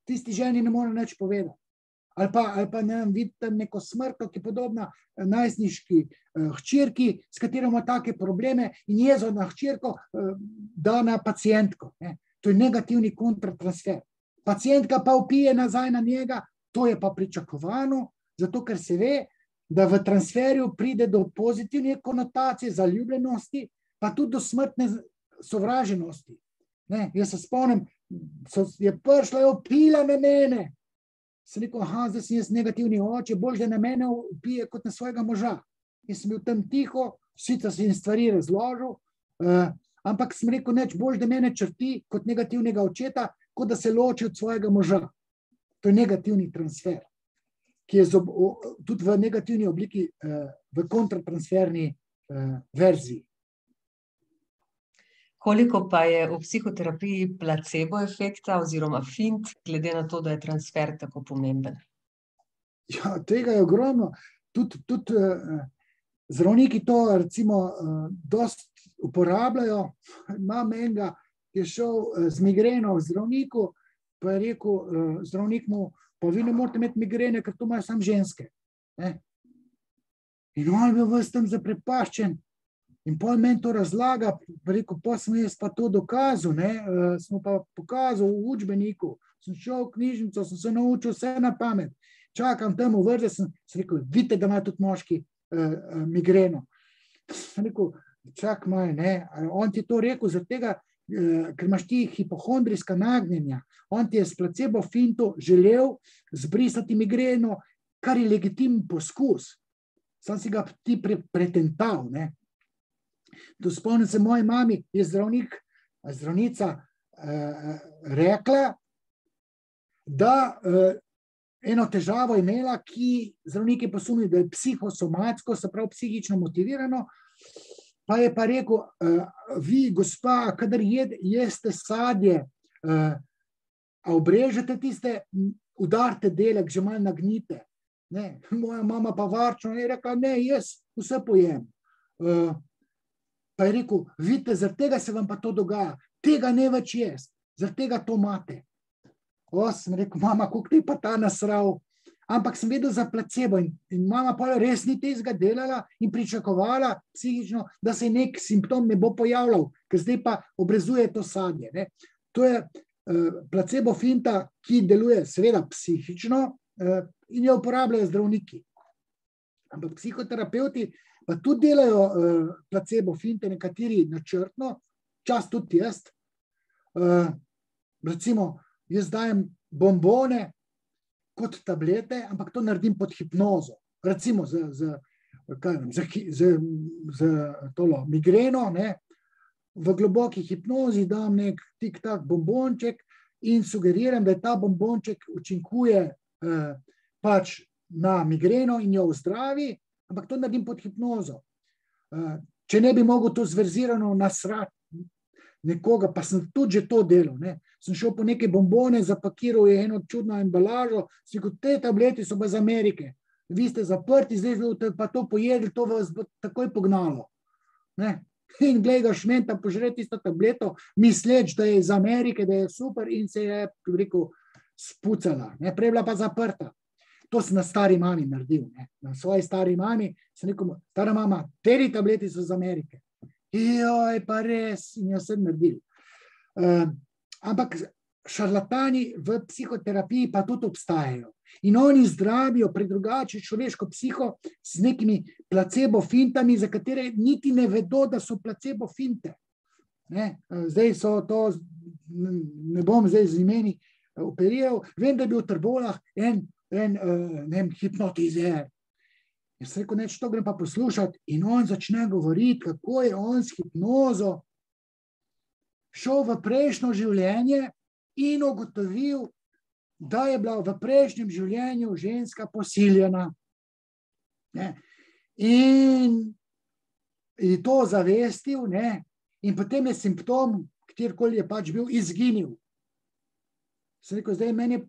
tisti ženi ne more nič povedati. Ali pa vidite neko smrto, ki je podobna najstniški hčerki, s katero ima take probleme in jezo na hčerko da na pacientko. To je negativni kontratransfer. Pacientka pa vpije nazaj na njega, to je pa pričakovano, zato ker se ve, da v transferju pride do pozitivne konotacije, zaljubljenosti, pa tudi do smrtne sovraženosti. Jaz se spomnim, je prišla, je vpila na mene. Sem rekel, zdaj sem jaz negativni oče, bolj da na mene vpije kot na svojega moža. Jaz sem bil tam tiho, sicer sem stvari razložil, ampak sem rekel, bolj da mene črti kot negativnega očeta, kot da se loči od svojega moža. To je negativni transfer, ki je tudi v negativni obliki v kontratransferni verziji. Koliko pa je v psihoterapiji placebo efekta oziroma fint, glede na to, da je transfer tako pomemben? Ja, tega je ogromno. Tudi zdravniki to recimo dosti uporabljajo. Imam enega, ki je šel z migreno v zdravniku, pa je rekel zdravnik mu, pa vi ne morate imeti migrene, ker to imajo samo ženske. In on je bil ves tam zaprepaščen. In pol meni to razlaga, rekel, pa sem jaz pa to dokazal, smo pa pokazal v učbeniku, sem šel v knjižnico, sem se naučil vse na pamet. Čakam tam v vrže, sem rekel, vidite, da ima tudi moški migreno. Sem rekel, čak malo, ne. On ti je to rekel zaradi tega, ker imaš ti hipohondrijska nagnjenja. On ti je s placebo finto želel zbrisati migreno, kar je legitimen poskus. Sam si ga ti pretental, ne. To spomnim se moji mami, je zdravnica rekla, da eno težavo imela, ki zdravniki posumili, da je psihosomatsko, se pravi psihično motivirano, pa je pa rekel, vi, gospa, kadar jeste sadje, a obrežete tiste, udarite delek, že malo nagnite. Ne, moja mama pa varčno je rekla, ne, jaz vse pojem. Pa je rekel, vidite, zaradi tega se vam pa to dogaja, tega ne več jest, zaradi tega to imate. Sem rekel, mama, koliko te pa ta nasral, ampak sem vedel za placebo in mama pa res ni tezga delala in pričakovala psihično, da se nek simptom ne bo pojavljal, ker zdaj pa obrezuje to sadje. Ne. To je placebo finta, ki deluje seveda psihično in jo uporabljajo zdravniki. Ampak psihoterapeuti pa tudi delajo placebo finte, nekateri načrtno, čas tudi jaz. Recimo, jaz dajem bombone kot tablete, ampak to naredim pod hipnozo. Recimo z migreno, ne, v globoki hipnozi dam nek tik-tak bombonček in sugeriram, da je ta bombonček učinkuje pač na migreno in jo zdravi, ampak to naredim pod hipnozo. Če ne bi mogel to zverzirano nasrati nekoga, pa sem tudi že to delal. Ne. Sem šel po neke bombone, zapakiral je eno čudno embalažo, si rekel, te tableti so pa iz Amerike. Vi ste zaprti, zdaj ste pa to pojedli, to vas bo takoj pognalo. Ne. In glej ga šmenta, požre tisto tableto, misleč, da je iz Amerike, da je super in se je, rekel, spucala. Ne. Prej bila pa zaprta. To sem na stari mami naredil. Ne. Na svoji stari mami sem rekel, stara mama, teri tableti so iz Amerike. Joj, pa res, in jo sem naredil. Ampak šarlatani v psihoterapiji pa tudi obstajajo. In oni zdravijo predrugače človeško psiho s nekimi placebo fintami, za katere niti ne vedo, da so placebo finte. Ne. Zdaj so to, ne bom zdaj z imeni operiral, vem, da je bil v Trbolah en hipnotizer. Jaz sem rekel, to grem pa poslušati in on začne govoriti, kako je on s hipnozo šel v prejšnjo življenje in ugotovil, da je bila v prejšnjem življenju ženska posiljena. Ne. In to zavestil, ne. In potem je simptom, kjerkoli je pač bil, izginil. Sem rekel, zdaj meni je,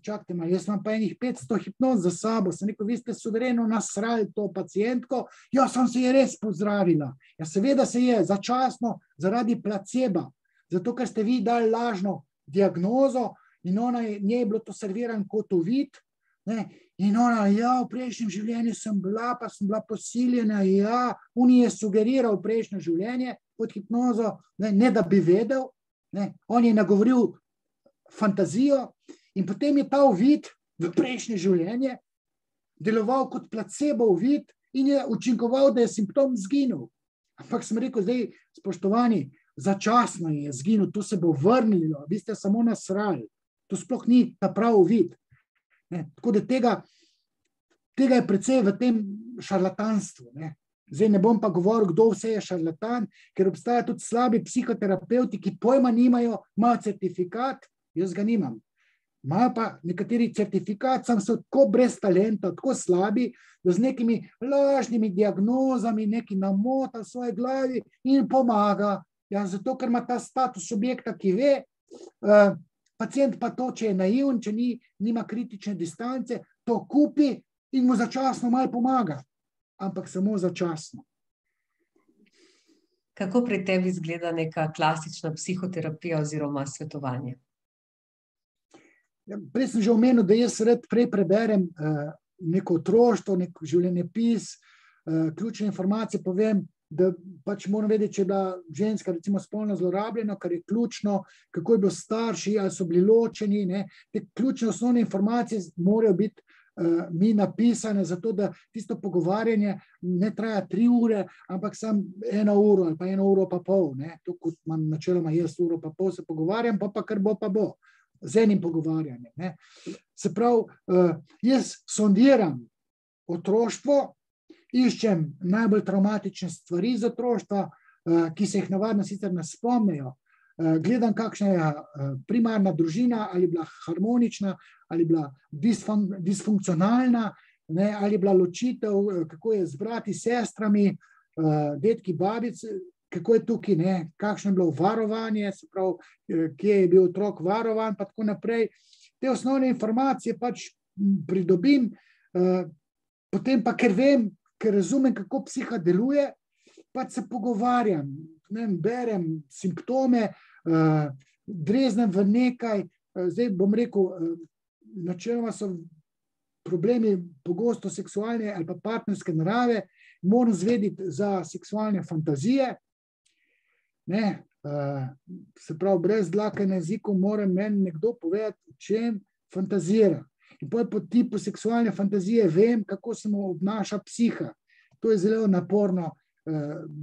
čakajte malo, jaz imam pa enih 500 hipnoz za sabo, sem rekel, vi ste suvereno nasrali to pacientko, sem se je res pozdravila. Ja, seveda se je, začasno, zaradi placeba, zato ker ste vi dali lažno diagnozo in njej je bilo to serviran kot uvid, ne, in ona, v prejšnjem življenju sem bila, pa sem bila posiljena, on je sugeriral prejšnjo življenje pod hipnozo, ne da bi vedel, ne, on je nagovoril fantazijo in potem je ta uvid v prejšnje življenje deloval kot placebo uvid in je učinkoval, da je simptom zginil. Ampak sem rekel, zdaj, spoštovani, začasno je zginil, to se bo vrnilo, vi ste samo nasrali, to sploh ni ta prav uvid. Ne, tako da tega je precej v tem šarlatanstvu. Ne. Zdaj ne bom pa govoril, kdo vse je šarlatan, ker obstaja tudi slabi psihoterapeuti, ki pojma nimajo, imajo certifikat, jaz ga nimam. Imajo pa nekateri certifikat, sam so tako brez talenta, tako slabi, da z nekimi lažnimi diagnozami neki namota v svoji glavi in pomaga. Ja, zato, ker ima ta status subjekta, ki ve, pacient pa to, če je naivn, če nima kritične distance, to kupi in mu začasno malo pomaga. Ampak samo začasno. Kako pri tebi izgleda neka klasična psihoterapija oziroma svetovanje? Prej sem že omenil, da jaz rad prej preberem neko otroštvo, nek življenjepis, ključne informacije povem, da pač moram vedeti, če je bila ženska recimo spolno zlorabljena, kar je ključno, kako je bilo starši, ali so bili ločeni, ne. Te ključne osnovne informacije morajo biti mi napisane, zato da tisto pogovarjanje ne traja 3 ure, ampak samo 1 uro ali pa 1 uro pa pol. Ne. To, kot imam načeloma jaz 1 uro pa pol se pogovarjam, pa kar bo pa bo. Z enim pogovarjanjem. Ne. Se pravi, jaz sondiram otroštvo, iščem najbolj travmatične stvari iz otroštva, ki se jih navadno sicer ne spomnijo. Gledam, kakšna je primarna družina, ali je bila harmonična, ali je bila disfunkcionalna, ne, ali je bila ločitev, kako je z brati, sestrami, dedki, babice, kako je tukaj, ne, kakšno je bilo varovanje, se pravi, kje je bil otrok varovan, pa tako naprej. Te osnovne informacije pač pridobim, potem pa, ker vem, ker razumem, kako psiha deluje, pač se pogovarjam, ne vem, berem simptome, dreznem v nekaj, zdaj bom rekel, načeloma so problemi pogosto seksualne ali pa partnerske narave, moram zvedeti za seksualne fantazije, ne, se pravi, brez dlake na jeziku mora meni nekdo povedati, o čem fantazira. In po tipu seksualne fantazije vem, kako se mu obnaša psiha. To je zelo naporno,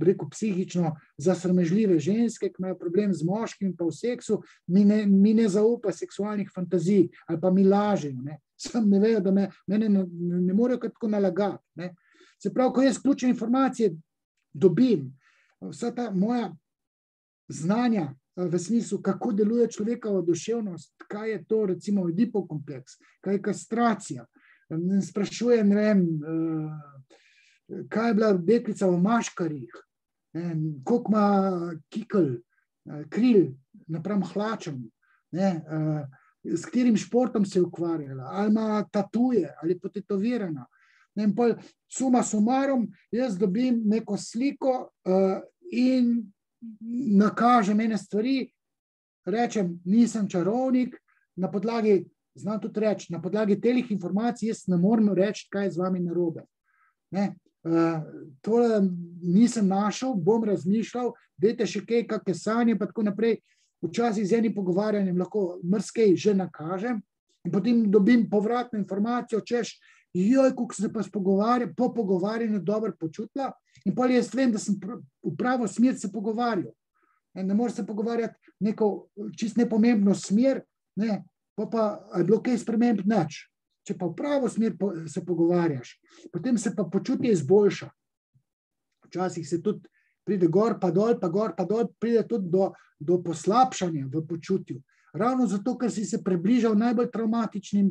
rekel, psihično za sramežljive ženske, ki imajo problem z moškim pa v seksu, mi ne zaupa seksualnih fantazij ali pa mi lažejo. Ne. Sam ne vejo, da mene ne morejo tako nalagati. Ne. Se pravi, ko jaz ključne informacije dobim, vsa ta moja znanja v smislu, kako deluje človekova duševnost, kaj je to recimo Oedipov kompleks, kaj je kastracija, sprašujem, ne vem, kaj je bila deklica v maškarjih, koliko ima kikel, kril napram hlačem, ne, s katerim športom se je ukvarjala, ali ima tatuje, ali je potetovirana. In pol suma sumarum, jaz dobim neko sliko in nakažem ene stvari, rečem, nisem čarovnik, na podlagi, znam tudi reči, na podlagi telih informacij jaz ne morem reči, kaj je z vami narobe. Ne. Tole nisem našel, bom razmišljal, dajte še kaj, kakšne sanje, pa tako naprej. Včasih z enim pogovarjanjem lahko marsikaj že nakažem in potem dobim povratno informacijo, češ, kako se pa po pogovarjanju dobro počutila, in potem jaz vem, da sem v pravo smer se pogovarjal. Ne moreš se pogovarjati neko čist nepomembno smer, ne, pa je bilo kaj sprememb nič. Če pa v pravo smer se pogovarjaš, potem se pa počutje izboljša. Včasih se tudi pride gor pa dol, pride tudi do poslabšanja v počutju. Ravno zato, ker si se približal najbolj travmatičnim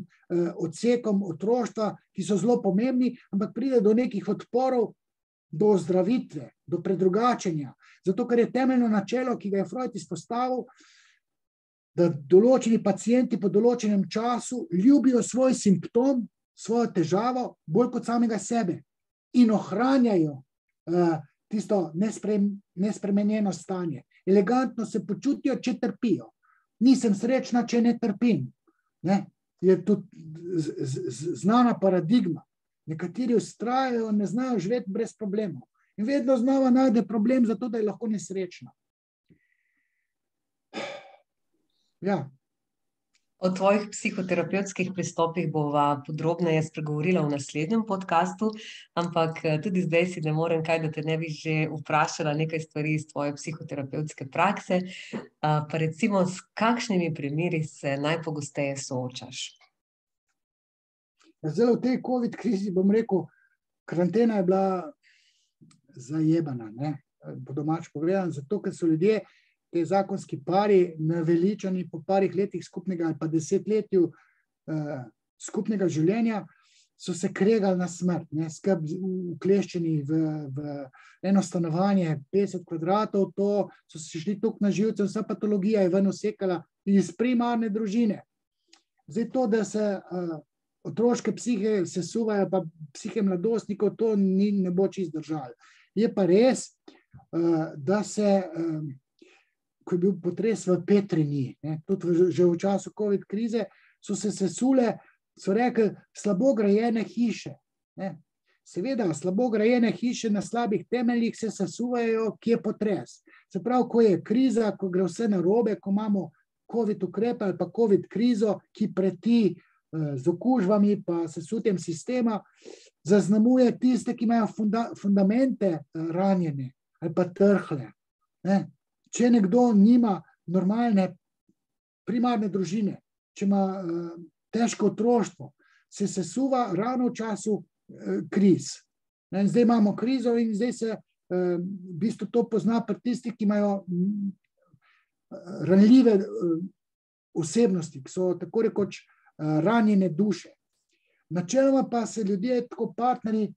odsekom otroštva, ki so zelo pomembni, ampak pride do nekih odporov, do ozdravitve, do predrugačenja. Zato, ker je temeljno načelo, ki ga je Freud izpostavil, da določeni pacienti po določenem času ljubijo svoj simptom, svojo težavo, bolj kot samega sebe in ohranjajo tisto nespremenjeno stanje. Elegantno se počutijo, če trpijo. Nisem srečna, če ne trpim. Ne? Je tudi znana paradigma. Nekateri vztrajajo, ne znajo živeti brez problemov. In vedno znova najde problem zato, da je lahko nesrečna. Ja. O tvojih psihoterapevtskih pristopih bova podrobneje spregovorila v naslednjem podcastu, ampak tudi zdaj si ne morem kaj, da te ne bi že vprašala nekaj stvari iz tvoje psihoterapevtske prakse. Pa recimo, s kakšnimi primeri se najpogosteje soočaš? Zdaj v tej COVID krizi bom rekel, karantena je bila zajebana, ne? Po domač povedano, zato ker so ljudje, te zakonski pari, naveličani po parih letih skupnega ali pa desetletju skupnega življenja, so se kregali na smrt, ne, skrb ukleščeni v eno stanovanje, 50 kvadratov, to so se šli tukaj na živce, vsa patologija je ven usekala iz primarne družine. Zdaj to, da se otroške psihe sesuvajo, pa psihe mladostnikov, to ne bo čisto držalo. Je pa res, da se ko je bil potres v Petrinji, ne, tudi že v času COVID krize, so se sesule, so rekli, slabo grajene hiše. Ne. seveda, slabo grajene hiše na slabih temeljih se sesuvajo, kje je potres. Se pravi, ko je kriza, ko gre vse narobe, ko imamo COVID ukrepe ali pa COVID krizo, ki preti z okužbami pa sesutjem sistema, zaznamuje tiste, ki imajo fundamente ranjene ali pa trhle. Ne? Če nekdo nima normalne primarne družine, če ima težko otroštvo, se sesuva ravno v času kriz. Zdaj imamo krizo in zdaj se v bistvu to pozna pri tistih, ki imajo ranljive osebnosti, ki so tako rekoč ranjene duše. Načeloma pa se ljudje, tako partnerji,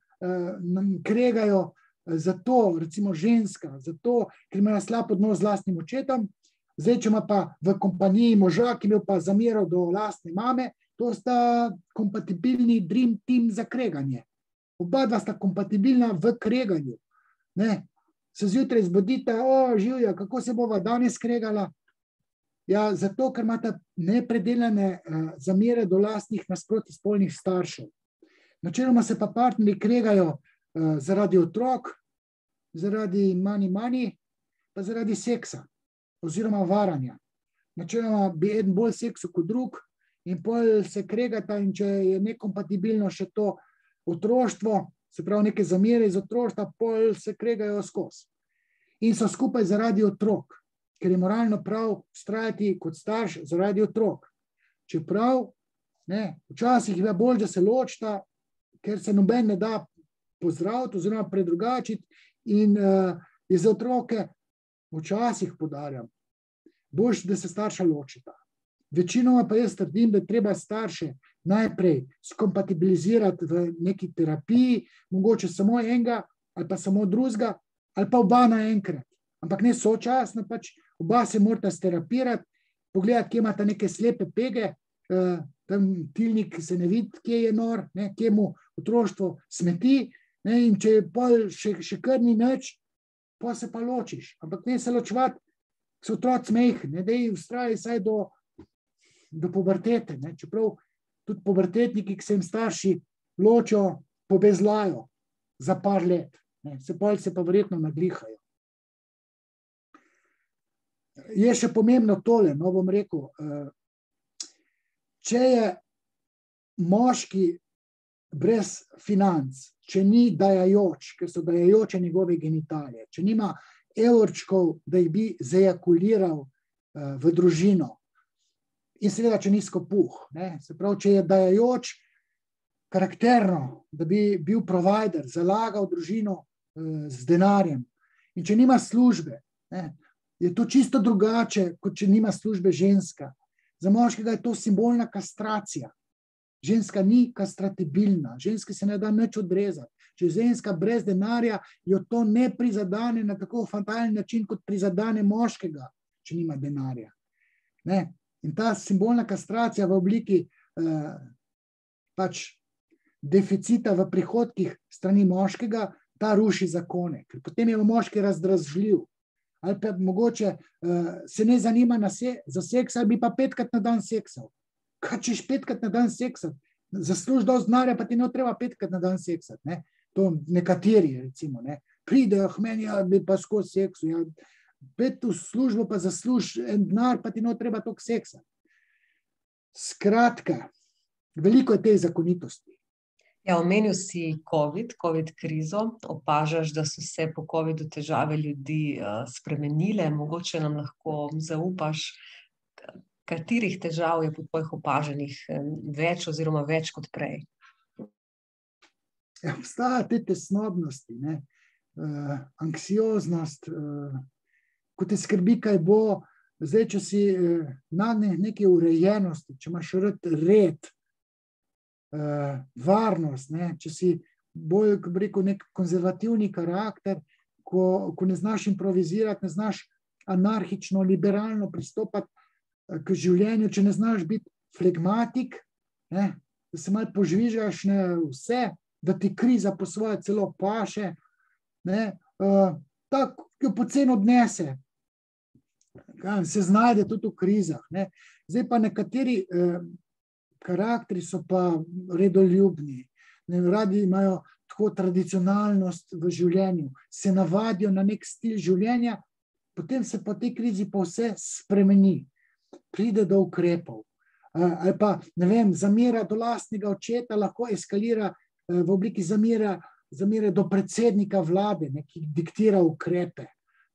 kregajo zato, recimo ženska, zato, ker imajo slab odnos z lastnim očetom. Zdaj, če ima pa v kompaniji moža, ki imel pa zamero do lastne mame, to sta kompatibilni dream team za kreganje. Oba dva sta kompatibilna v kreganju. Ne? Se zjutraj zbudita, živja, kako se bova danes kregala? Ja, zato, ker imata nepredelane zamere do lastnih nasprotspolnih staršev. Načeloma se pa partnerji kregajo zaradi otrok, zaradi money, pa zaradi seksa oziroma varanja. Načeloma bi eden bolj seksu kot drug in pol se kregata, in če je nekompatibilno še to otroštvo, se pravi neke zamere iz otroštva, pol se kregajo skozi. In so skupaj zaradi otrok, ker je moralno prav vztrajati kot starš zaradi otrok. Čeprav, včasih je bolj, da se ločita, ker se noben ne da pozdraviti oziroma predrugačiti in je za otroke, včasih poudarjam, boljše, da se starša ločita. Večinoma pa jaz trdim, da je treba starše najprej skompatibilizirati v neki terapiji, mogoče samo enega ali pa samo drugega, ali pa oba naenkrat. Ampak ne sočasno, pač oba se morata sterapirati, pogledati, kje imata neke slepe pege, tam tilnik se ne vidi, kje je nor, kje mu otroštvo smeti, in če je pol še kar ni nič, pa se pa ločiš. Ampak ne se ločevati, so otroci majhni, da jih vztraji saj do pubertete. Čeprav tudi pubertetniki, ki se jim starši ločijo, pobezlajo za par let. Se pa verjetno naglihajo. Je še pomembno tole, bom rekel, če je moški brez financ, če ni dajajoč, ker so dajajoče njegove genitalije, če nima evrčkov, da jih bi zajakuliral v družino, in seveda, če ni skopuh, se pravi, če je dajajoč karakterno, da bi bil provider, zalagal družino z denarjem, in če nima službe, je to čisto drugače, kot če nima službe ženska. Za moškega je to simbolna kastracija. Ženska ni kastratibilna, ženske se ne da nič odrezati. Če je ženska brez denarja, jo to ne prizadane na tako fatalen način, kot prizadane moškega, če nima denarja. In ta simbolna kastracija v obliki pač deficita v prihodkih strani moškega, ta ruši zakone, ker potem je moški razdražljiv. Ali pa mogoče se ne zanima za seks, ali bi pa 5krat na dan seksal. Kaj češ 5krat na dan seksati? Zasluži dosti denarja, pa ti ne treba 5krat na dan seksati. To nekateri, recimo, pridejo k meni, bi pa skozi seksu. Pet v službo pa zasluži en denar, pa ti ne treba toliko seksa. Skratka, veliko je te zakonitosti. Ja, omenil si COVID krizo, opažaš, da so se po covidu težave ljudi spremenile, mogoče nam lahko zaupaš, katerih težav je po tvojih opaženih več oziroma več kot prej? Obstaja te tesnobnosti, anksioznost, ko te skrbi, kaj bo, zdaj, če si nagnjen neke urejenosti, če imaš red, varnost, če si bolj, ko bi rekel, nek konzervativni karakter, ko ne znaš improvizirati, ne znaš anarhično, liberalno pristopati k življenju, če ne znaš biti flegmatik, da se malo požvižaš na vse, da ti kriza po svoje celo paše, tako jo poceni odnese, se znajde tudi v krizah. Zdaj pa nekateri karakteri so pa redoljubni, radi imajo tako tradicionalnost v življenju, se navadijo na nek stil življenja, potem se po tej krizi pa vse spremeni, pride do ukrepov. Ali pa, ne vem, zamera do lastnega očeta lahko eskalira v obliki zamere do predsednika vlade, ne, ki diktira ukrepe.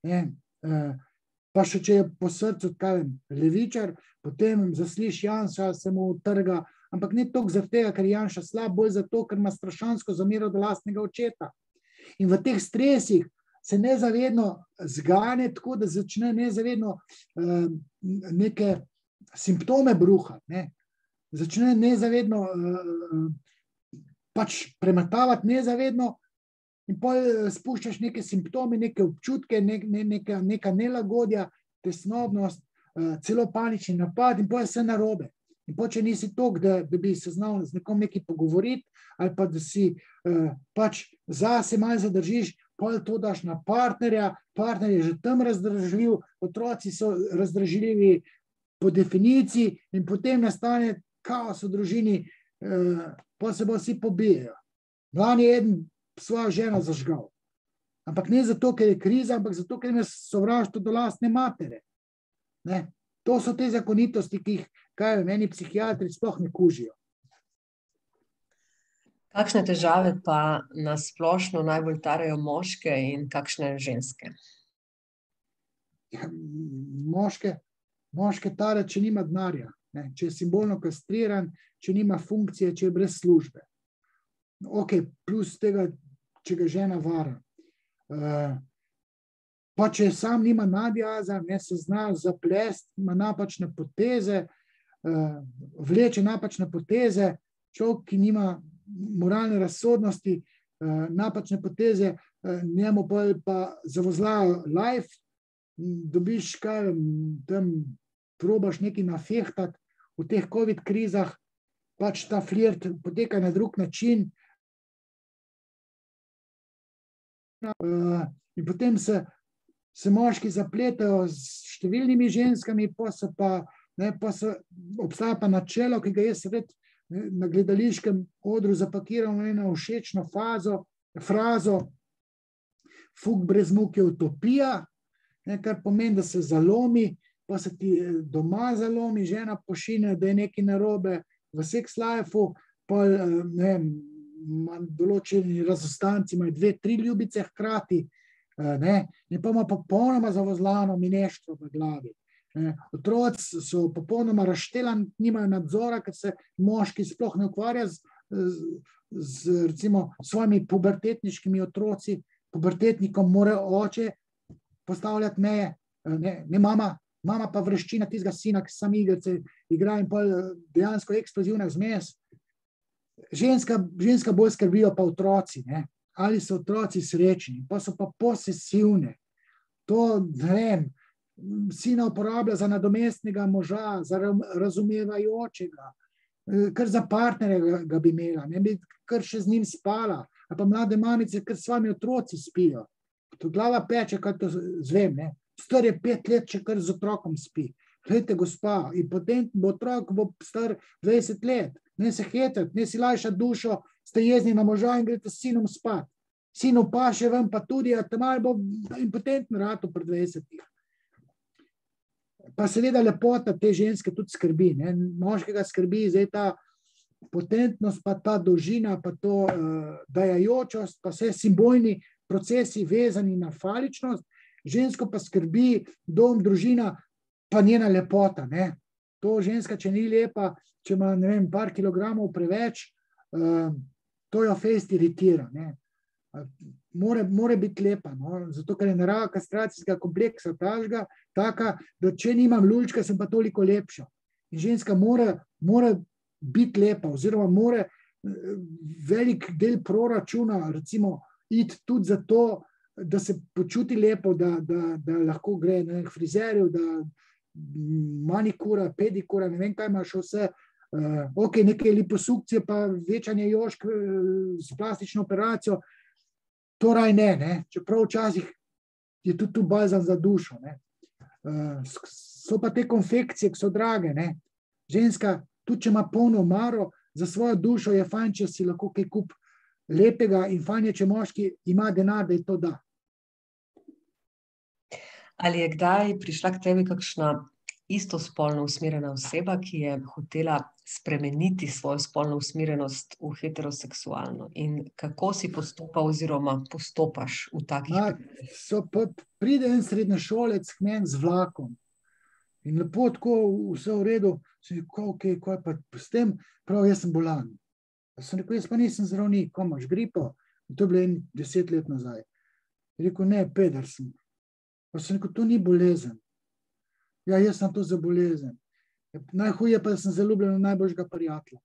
Ne. Pa še če je po srcu levičar, potem zasliš Janša, se mu trga, ampak ne toliko zaradi tega, ker je Janša slab, bolj zato, ker ima strašansko zamero do lastnega očeta. In v teh stresih se nezavedno zgane tako, da začne nezavedno neke simptome bruhati, ne. Začne nezavedno pač prematavati nezavedno in potem spuščaš neke simptome, neke občutke, neka nelagodja, tesnobnost, celo panični napad in potem je vse narobe. In potem, če nisi toliko, da bi se znal z nekom nekaj pogovoriti ali pa da si pač zase malo zadržiš, potem to daš na partnerja, partner je že tam razdražljiv, otroci so razdražljivi po definiciji in potem nastane kaos v družini, pa se bo vsi pobijajo. Lani je eden svojo ženo zažgal. Ampak ne zato, ker je kriza, ampak zato, ker ima sovraštvo do lastne matere. Ne? To so te zakonitosti, ki jih meni psihiatri sploh ne kužijo. Kakšne težave pa na splošno najbolj tarejo moške in kakšne ženske? Ja, moške tare, če nima denarja, ne? Če je simbolno kastriran, če nima funkcije, če je brez službe. Ok, plus tega, če ga žena vara. Pa če sam nima nadjaza, ne, se zna zaplesti, ima napačne poteze, vleče napačne poteze, človek, ki nima moralne razsodnosti, napačne poteze, njemu pa zavozlajo life, dobiš kaj, tam probaš nekaj nafehtati v teh COVID krizah, pač ta flirt poteka na drug način. In potem se moški zapletajo s številnimi ženskami, obstaja pa načelo, ki ga jaz na gledališkem odru zapakiral na eno všečno frazo, fuk brez muke utopija, kar pomeni, da se zalomi, pa se ti doma zalomi, žena pošine, da je nekaj narobe v sex lifeu, pa ne vem, določeni razostanci imajo 2-3 ljubice hkrati, ne, in pa ima popolnoma zavozlano mineštvo v glavi. Otroci so popolnoma razštelani, nimajo nadzora, ker se moški sploh ne ukvarja z recimo svojimi pubertetniškimi otroci. Pubertetnikom mora oče postavljati meje, ne mama pa vreščina tistega sina, ki sam igrice igra in pa dejansko eksplozivna zmes. Ženska bolj skrbijo pa otroci, ne? Ali so otroci srečni, pa so pa posesivne. To, ne vem, sina uporablja za nadomestnega moža, za razumevajočega, kar za partnerja ga bi imela, ne bi kar še z njim spala, ali pa mlade mamice, kar s svojimi otroci spijo. To glava peče, kar to zvem, ne? Star je 5 let, če kar z otrokom spi. Glejte, gospa, in potem bo otrok star 20 let. Ne se hetrati, ne si lajšati dušo, ste jezni na moža in greste s sinom spat. Sinu paše vam pa tudi, a tam ali bo impotentno rato pri 20. Pa seveda lepota te ženske tudi skrbi, ne? Moškega skrbi zdaj ta potentnost, pa ta dolžina, pa to dajajočost, pa vse simbolni procesi vezani na faličnost, žensko pa skrbi dom, družina, pa njena lepota, ne? To ženska, če ni lepa, če ima, ne vem, par kilogramov preveč, to jo fejst iritira, ne? More biti lepa, no? Zato, ker je narava kastracijskega kompleksa taka, da če nimam lulčka, sem pa toliko lepša. In ženska mora biti lepa, oziroma mora velik del proračuna, recimo, iti tudi za to, da se počuti lepo, da lahko gre na frizerju, da manikura, pedikura, ne vem, kaj imaš vse, ok, neke liposukcije, pa večanje jožk s plastično operacijo, to raj ne, čeprav včasih je tudi tu balzam za dušo, ne. So pa te konfekcije, ki so drage, ne. Ženska, tudi če ima polno omaro, za svojo dušo je fajn, če si lahko kaj kup lepega in fajn je, če moški ima denar, da je to da. Ali je kdaj prišla k tebi kakšna istospolno usmerjena oseba, ki je hotela spremeniti svojo spolno usmerjenost v heteroseksualno? In kako si postopal oziroma postopaš v takih primerih? Pride en srednješolec k meni z vlakom in lepo tako vse v redu, sem rekel, kaj pa s tem, prav, jaz sem bolan. Sem rekel, jaz pa nisem zdravnik, ko imaš gripo? In to je bilo 10 let nazaj. Je rekel, ne, peder sem. Pa sem rekel, to ni bolezen. Ja, jaz sem to za bolezen. Najhuje pa, da sem zaljubljen v najboljšega prijatelja.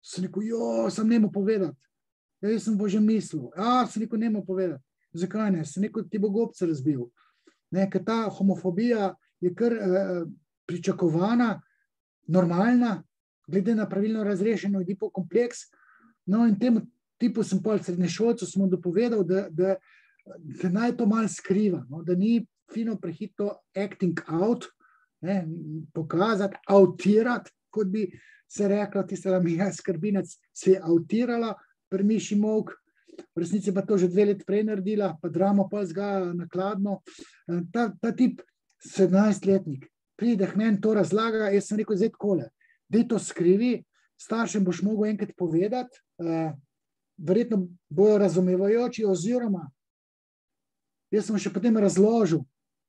Sem rekel, sem nemo povedati. Ja, jaz sem bo že mislil. Ja, sem rekel, nemo povedati. Zakaj ne? Sem rekel, ti bo gobce razbil. Ne, ker ta homofobija je kar pričakovana, normalna, glede na pravilno razrešeno Oedipov kompleks. No, in temu tipu sem pol srednješolcu sem mu dopovedal, da naj to malo skriva, no, da ni fino prehitro acting out, ne, pokazati, autirati, kot bi se rekla, tista Mija Skrbinec se je autirala, pri Miši Molk, v resnici pa to že 2 let prej naredila, pa dramo pol zgaja nakladno. Ta tip 17-letnik pride k meni, to razlaga, jaz sem rekel, zdaj takole, daj to skrivi, staršem boš mogel enkrat povedati, verjetno bojo razumevajoči, oziroma jaz sem še potem razložil,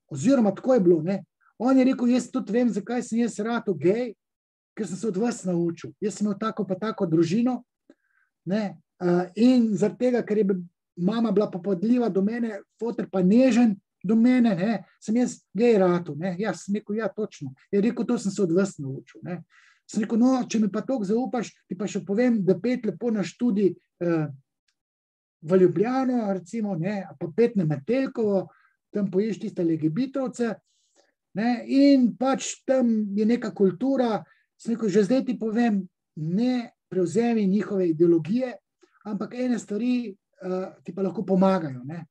oziroma tako je bilo, ne. On je rekel, jaz tudi vem, zakaj sem jaz rato gej, ker sem se od vas naučil. Jaz sem imel tako pa tako družino, ne, in zaradi tega, ker je mama bila popadljiva do mene, foter pa nežen do mene, ne, sem jaz gej rato, ne. Ja, sem rekel, ja, točno. Je rekel, to sem se od vas naučil, ne. Sem rekel, no, če mi pa toliko zaupaš, ti pa še povem, da pet lepo na študij v Ljubljano, recimo, ne, pa pet na Metelkovo, tam poješ tiste Legebitrovce, ne, in pač tam je neka kultura, sem rekel, že zdaj ti povem, ne prevzemi njihove ideologije, ampak ene stvari ti pa lahko pomagajo, ne.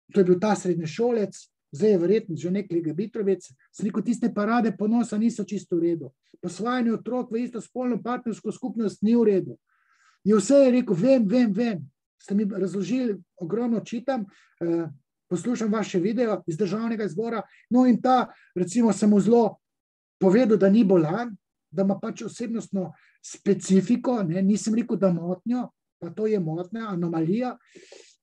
To je bil ta srednješolec, zdaj je verjetno že nek Legebitrovec, sem rekel, tiste parade ponosa niso čisto v redu. Posvajanje otrok v istospolno partnersko skupnost ni v redu. Je vse je rekel, vem, ste mi razložili, ogromno čitam, poslušam vaše video iz Državnega zbora, no in ta, recimo, sem mu zelo povedal, da ni bolan, da ima pač osebnostno specifiko, ne, nisem rekel, da motnjo, pa to je motnja, anomalija,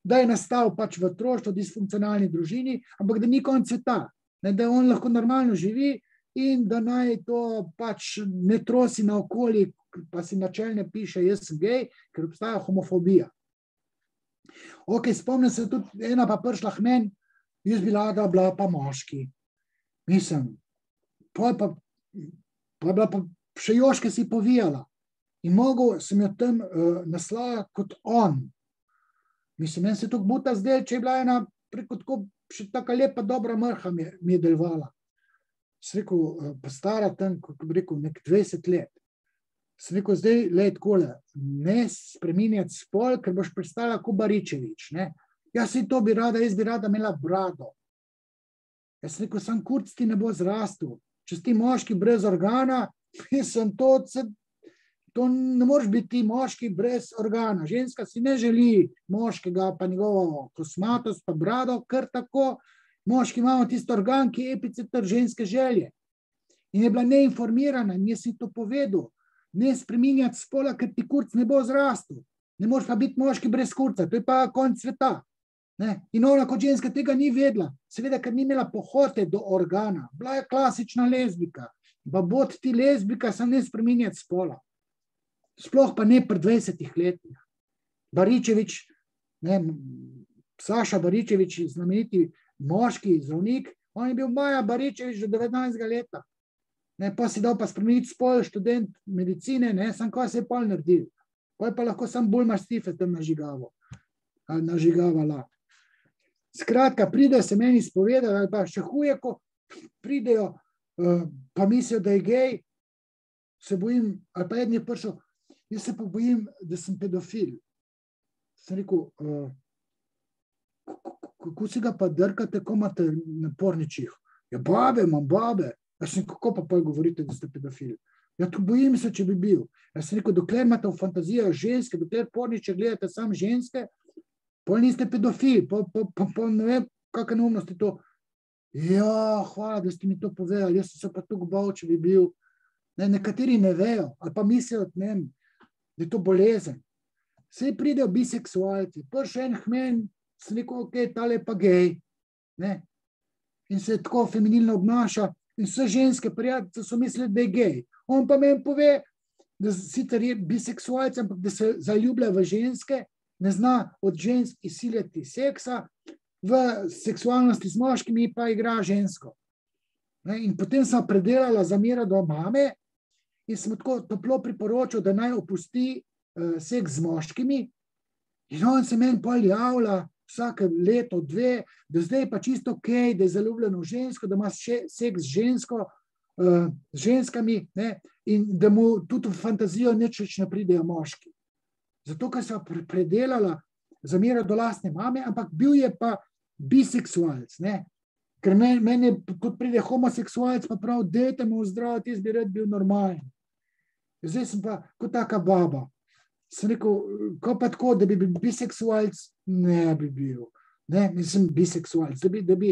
da je nastal pač v otroštvu, disfunkcionalni družini, ampak da ni konec sveta, ne, da on lahko normalno živi in da naj to pač ne trosi naokoli, pa si načelne piše, jaz sem gej, ker obstaja homofobija. Ok, spomnim se tudi, ena pa prišla k meni, jaz bi bila pa moški. Mislim, pa bila pa še joške si povijala. In mogel sem jo tam naslavljati kot on. Mislim, meni se tako buta zdaj, če je bila ena preko tako še taka lepa, dobra mrha mi je delovala. Sem rekel, pa stara tam, kot bi rekel, nek 20 let. Sem rekel, zdaj, lej, takole, ne spreminjati spol, ker boš prestala kot Baričevič, ne. Jaz si to bi rada, jaz bi rada imela brado. Jaz sem rekel, sam kurc ti ne bo zrastel. Če si ti moški brez organa, mislim, to ne moreš biti ti moški brez organa. Ženska si ne želi moškega, pa njegovo kosmatost, pa brado, kar tako. Moški imamo tisti organ, ki je epicenter ženske želje. In je bila neinformirana in jaz si to povedal. Ne spreminjati spola, ker ti kurc ne bo zrastel. Ne moreš pa biti moški brez kurca, to je pa konec sveta. Ne? In ona kot ženska tega ni vedela, seveda, ker ni imela pohote do organa. Bila je klasična lezbika. Pa bod ti lezbika, sam ne spreminjati spola. Sploh pa ne pri 20 letih. Baričevič, ne, Saša Baričevič, znameniti moški zdravnik, on je bil Maja Baričevič do 19 leta. Ne, pa si dal pa spremeniti spol, študent medicine, ne, sam kaj se je pol naredil. Pa je pa lahko sam bolj mastife tam nažigavala. Skratka, pridejo se meni izpovedati, ali pa še huje, ko pridejo, pa mislijo, da je gej, se bojim, ali pa eden je prišel, jaz se pa bojim, da sem pedofil. Sem rekel, kako si ga pa drkate, ko imate na porničih? Ja, babe, imam babe. Kako pa govorite, da ste pedofil? Ja, tu bojim se, če bi bil. Jaz sem rekel, dokler imate v fantazijo ženske, dokler porniče gledate sam ženske, pol niste pedofili, pol ne vem, kakšne neumnosti to. Ja, hvala, da ste mi to povedali, jaz sem se pa tukaj bal, če bi bil. Ne, nekateri ne vejo, ali pa mislijo, ne vem, da je to bolezen. Vse pridejo biseksualci, prvi en hmen, sem rekel, ok, tale je pa gej, ne, in se tako feminilno obnaša, in vse ženske prijateljice so mislili, da je gej. On pa meni pove, da sicer je biseksualec, ampak da se zaljublja v ženske, ne zna od žensk izsiljati seksa, v seksualnosti z moškimi pa igra žensko. Ne, in potem sem predelala zamero do mame in sem tako toplo priporočil, da naj opusti seks z moškimi, in on se meni pol javlja vsake leto, 2, da zdaj je pa čisto ok, da je zaljubljen v žensko, da ima seks z žensko, z ženskami, ne, in da mu tudi v fantazijo nič ne pridejo moški. Zato, ker sem predelala zamero do lastne mame, ampak bil je pa biseksualec, ne, ker meni, kot pride homoseksualec, pa prav, dajte me vzdraviti, jaz bi rad bil normalen. Zdaj sem pa kot taka baba. Sem rekel, ko pa tako, da bi bil biseksualec, ne bi bil. Ne, nisem biseksualec, da bi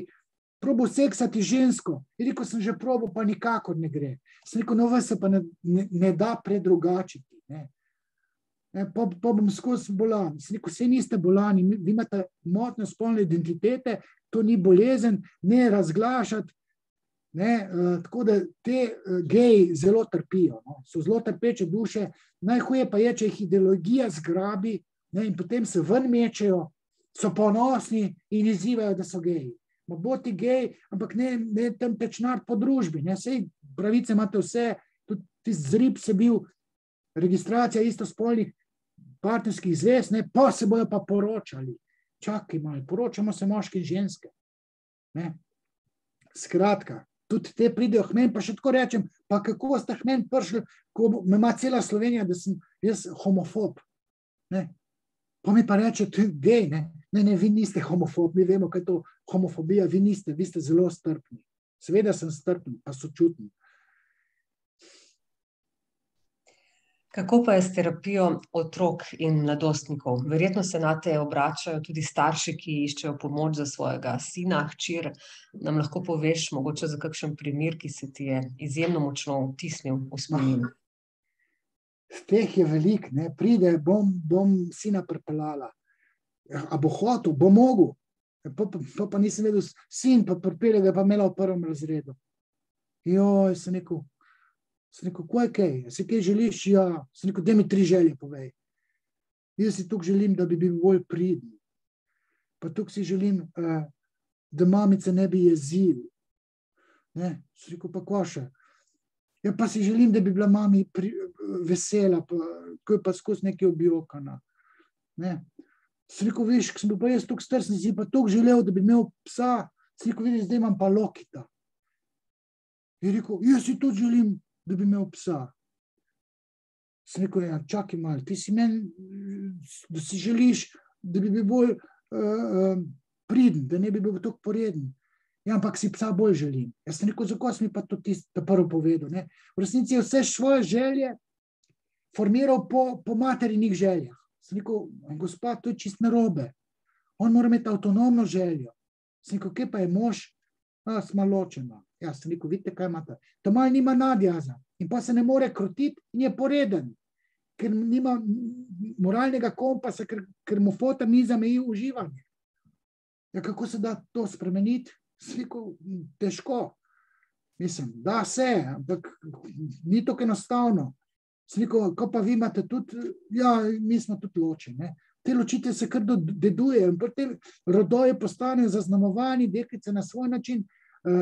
probal seksati žensko. In rekel sem že probal, pa nikakor ne gre. Sem rekel, no vas se pa ne da predrugačiti. Ne. Pa bom skozi bolan. Sem rekel, vse niste bolani, vi imate motnjo spolne identitete, to ni bolezen, ne razglašati. Ne, tako da te geji zelo trpijo, no. So zelo trpeče duše, najhuje pa je, če jih ideologija zgrabi, ne, in potem se ven mečejo, so ponosni in izzivajo, da so geji. Ma bo ti gej, ampak ne tam tečnar po družbi, ne, sej pravice imate vse, tudi tisti zrib se bil, registracija istospolnih partnerskih zvez, ne, pa se bojo pa poročali. Čakaj malo, poročamo se moški in ženske. Ne. Skratka, tudi te pridejo hmen, pa še tako rečem, pa kako ste hmen prišli, ko me ima cela Slovenija, da sem jaz homofob. Ne. Pa mi pa reče, to je gej, ne. Ne, vi niste homofob, mi vemo, kaj je to homofobija, vi ste zelo strpni. Seveda sem strpni, pa sočutni. Kako pa je s terapijo otrok in mladostnikov? Verjetno se nate obračajo tudi starši, ki iščejo pomoč za svojega sina, hčer. Nam lahko poveš mogoče za kakšen primer, ki se ti je izjemno močno vtisnil v spomin? Teh je veliko, ne, pride, bom sina pripeljala. A bo hotel, bo mogel. Pa nisem vedel, sin pa pripelje, ga pa imela v 1. razredu. Joj, sem rekel, kaj, se kaj želiš? Ja, sem rekel, daj mi 3 želje povej. Jaz si tukaj želim, da bi bil bolj priden. Pa tukaj si želim, da mamice ne bi jezili. Ne, sem rekel, pa ko še? Ja, pa si želim, da bi bila mami vesela, ko je pa skozi nekaj objokana. Ne. Sem rekel, veš, ko sem bil pa jaz tukaj star, sem si pa tukaj želel, da bi imel psa. Sem rekel, vidiš, zdaj imam pa Lokita. Je rekel, jaz si tudi želim, da bi imel psa. Sem rekel, ja, čakaj malo, ti si meni, da si želiš, da bi bil bolj priden, da ne bi bil tako poreden. Ja, ampak si psa bolj želim. Jaz sem rekel, zakaj si mi pa to prvo povedal, ne? V resnici je vse svoje želje formiral po materinih željah. Sem rekel, gospa, to je čist narobe. On mora imeti avtonomno željo. Sem rekel, kje pa je mož? Sma ločena. Ja, sem rekel, vidite, kaj imate. To malo nima nadjaza in pa se ne more krotiti in je poreden, ker nima moralnega kompasa, ker mu fotor ni zameji uživanje. Ja, kako se da to spremeniti? Sem rekel, težko. Mislim, da se, ampak ni tako enostavno. Sem rekel, ko pa vi imate tudi, ja, mi smo tudi ločeni. Te ločitve se kar dedujejo in te rodoje postanejo zaznamovani, deklice na svoj način,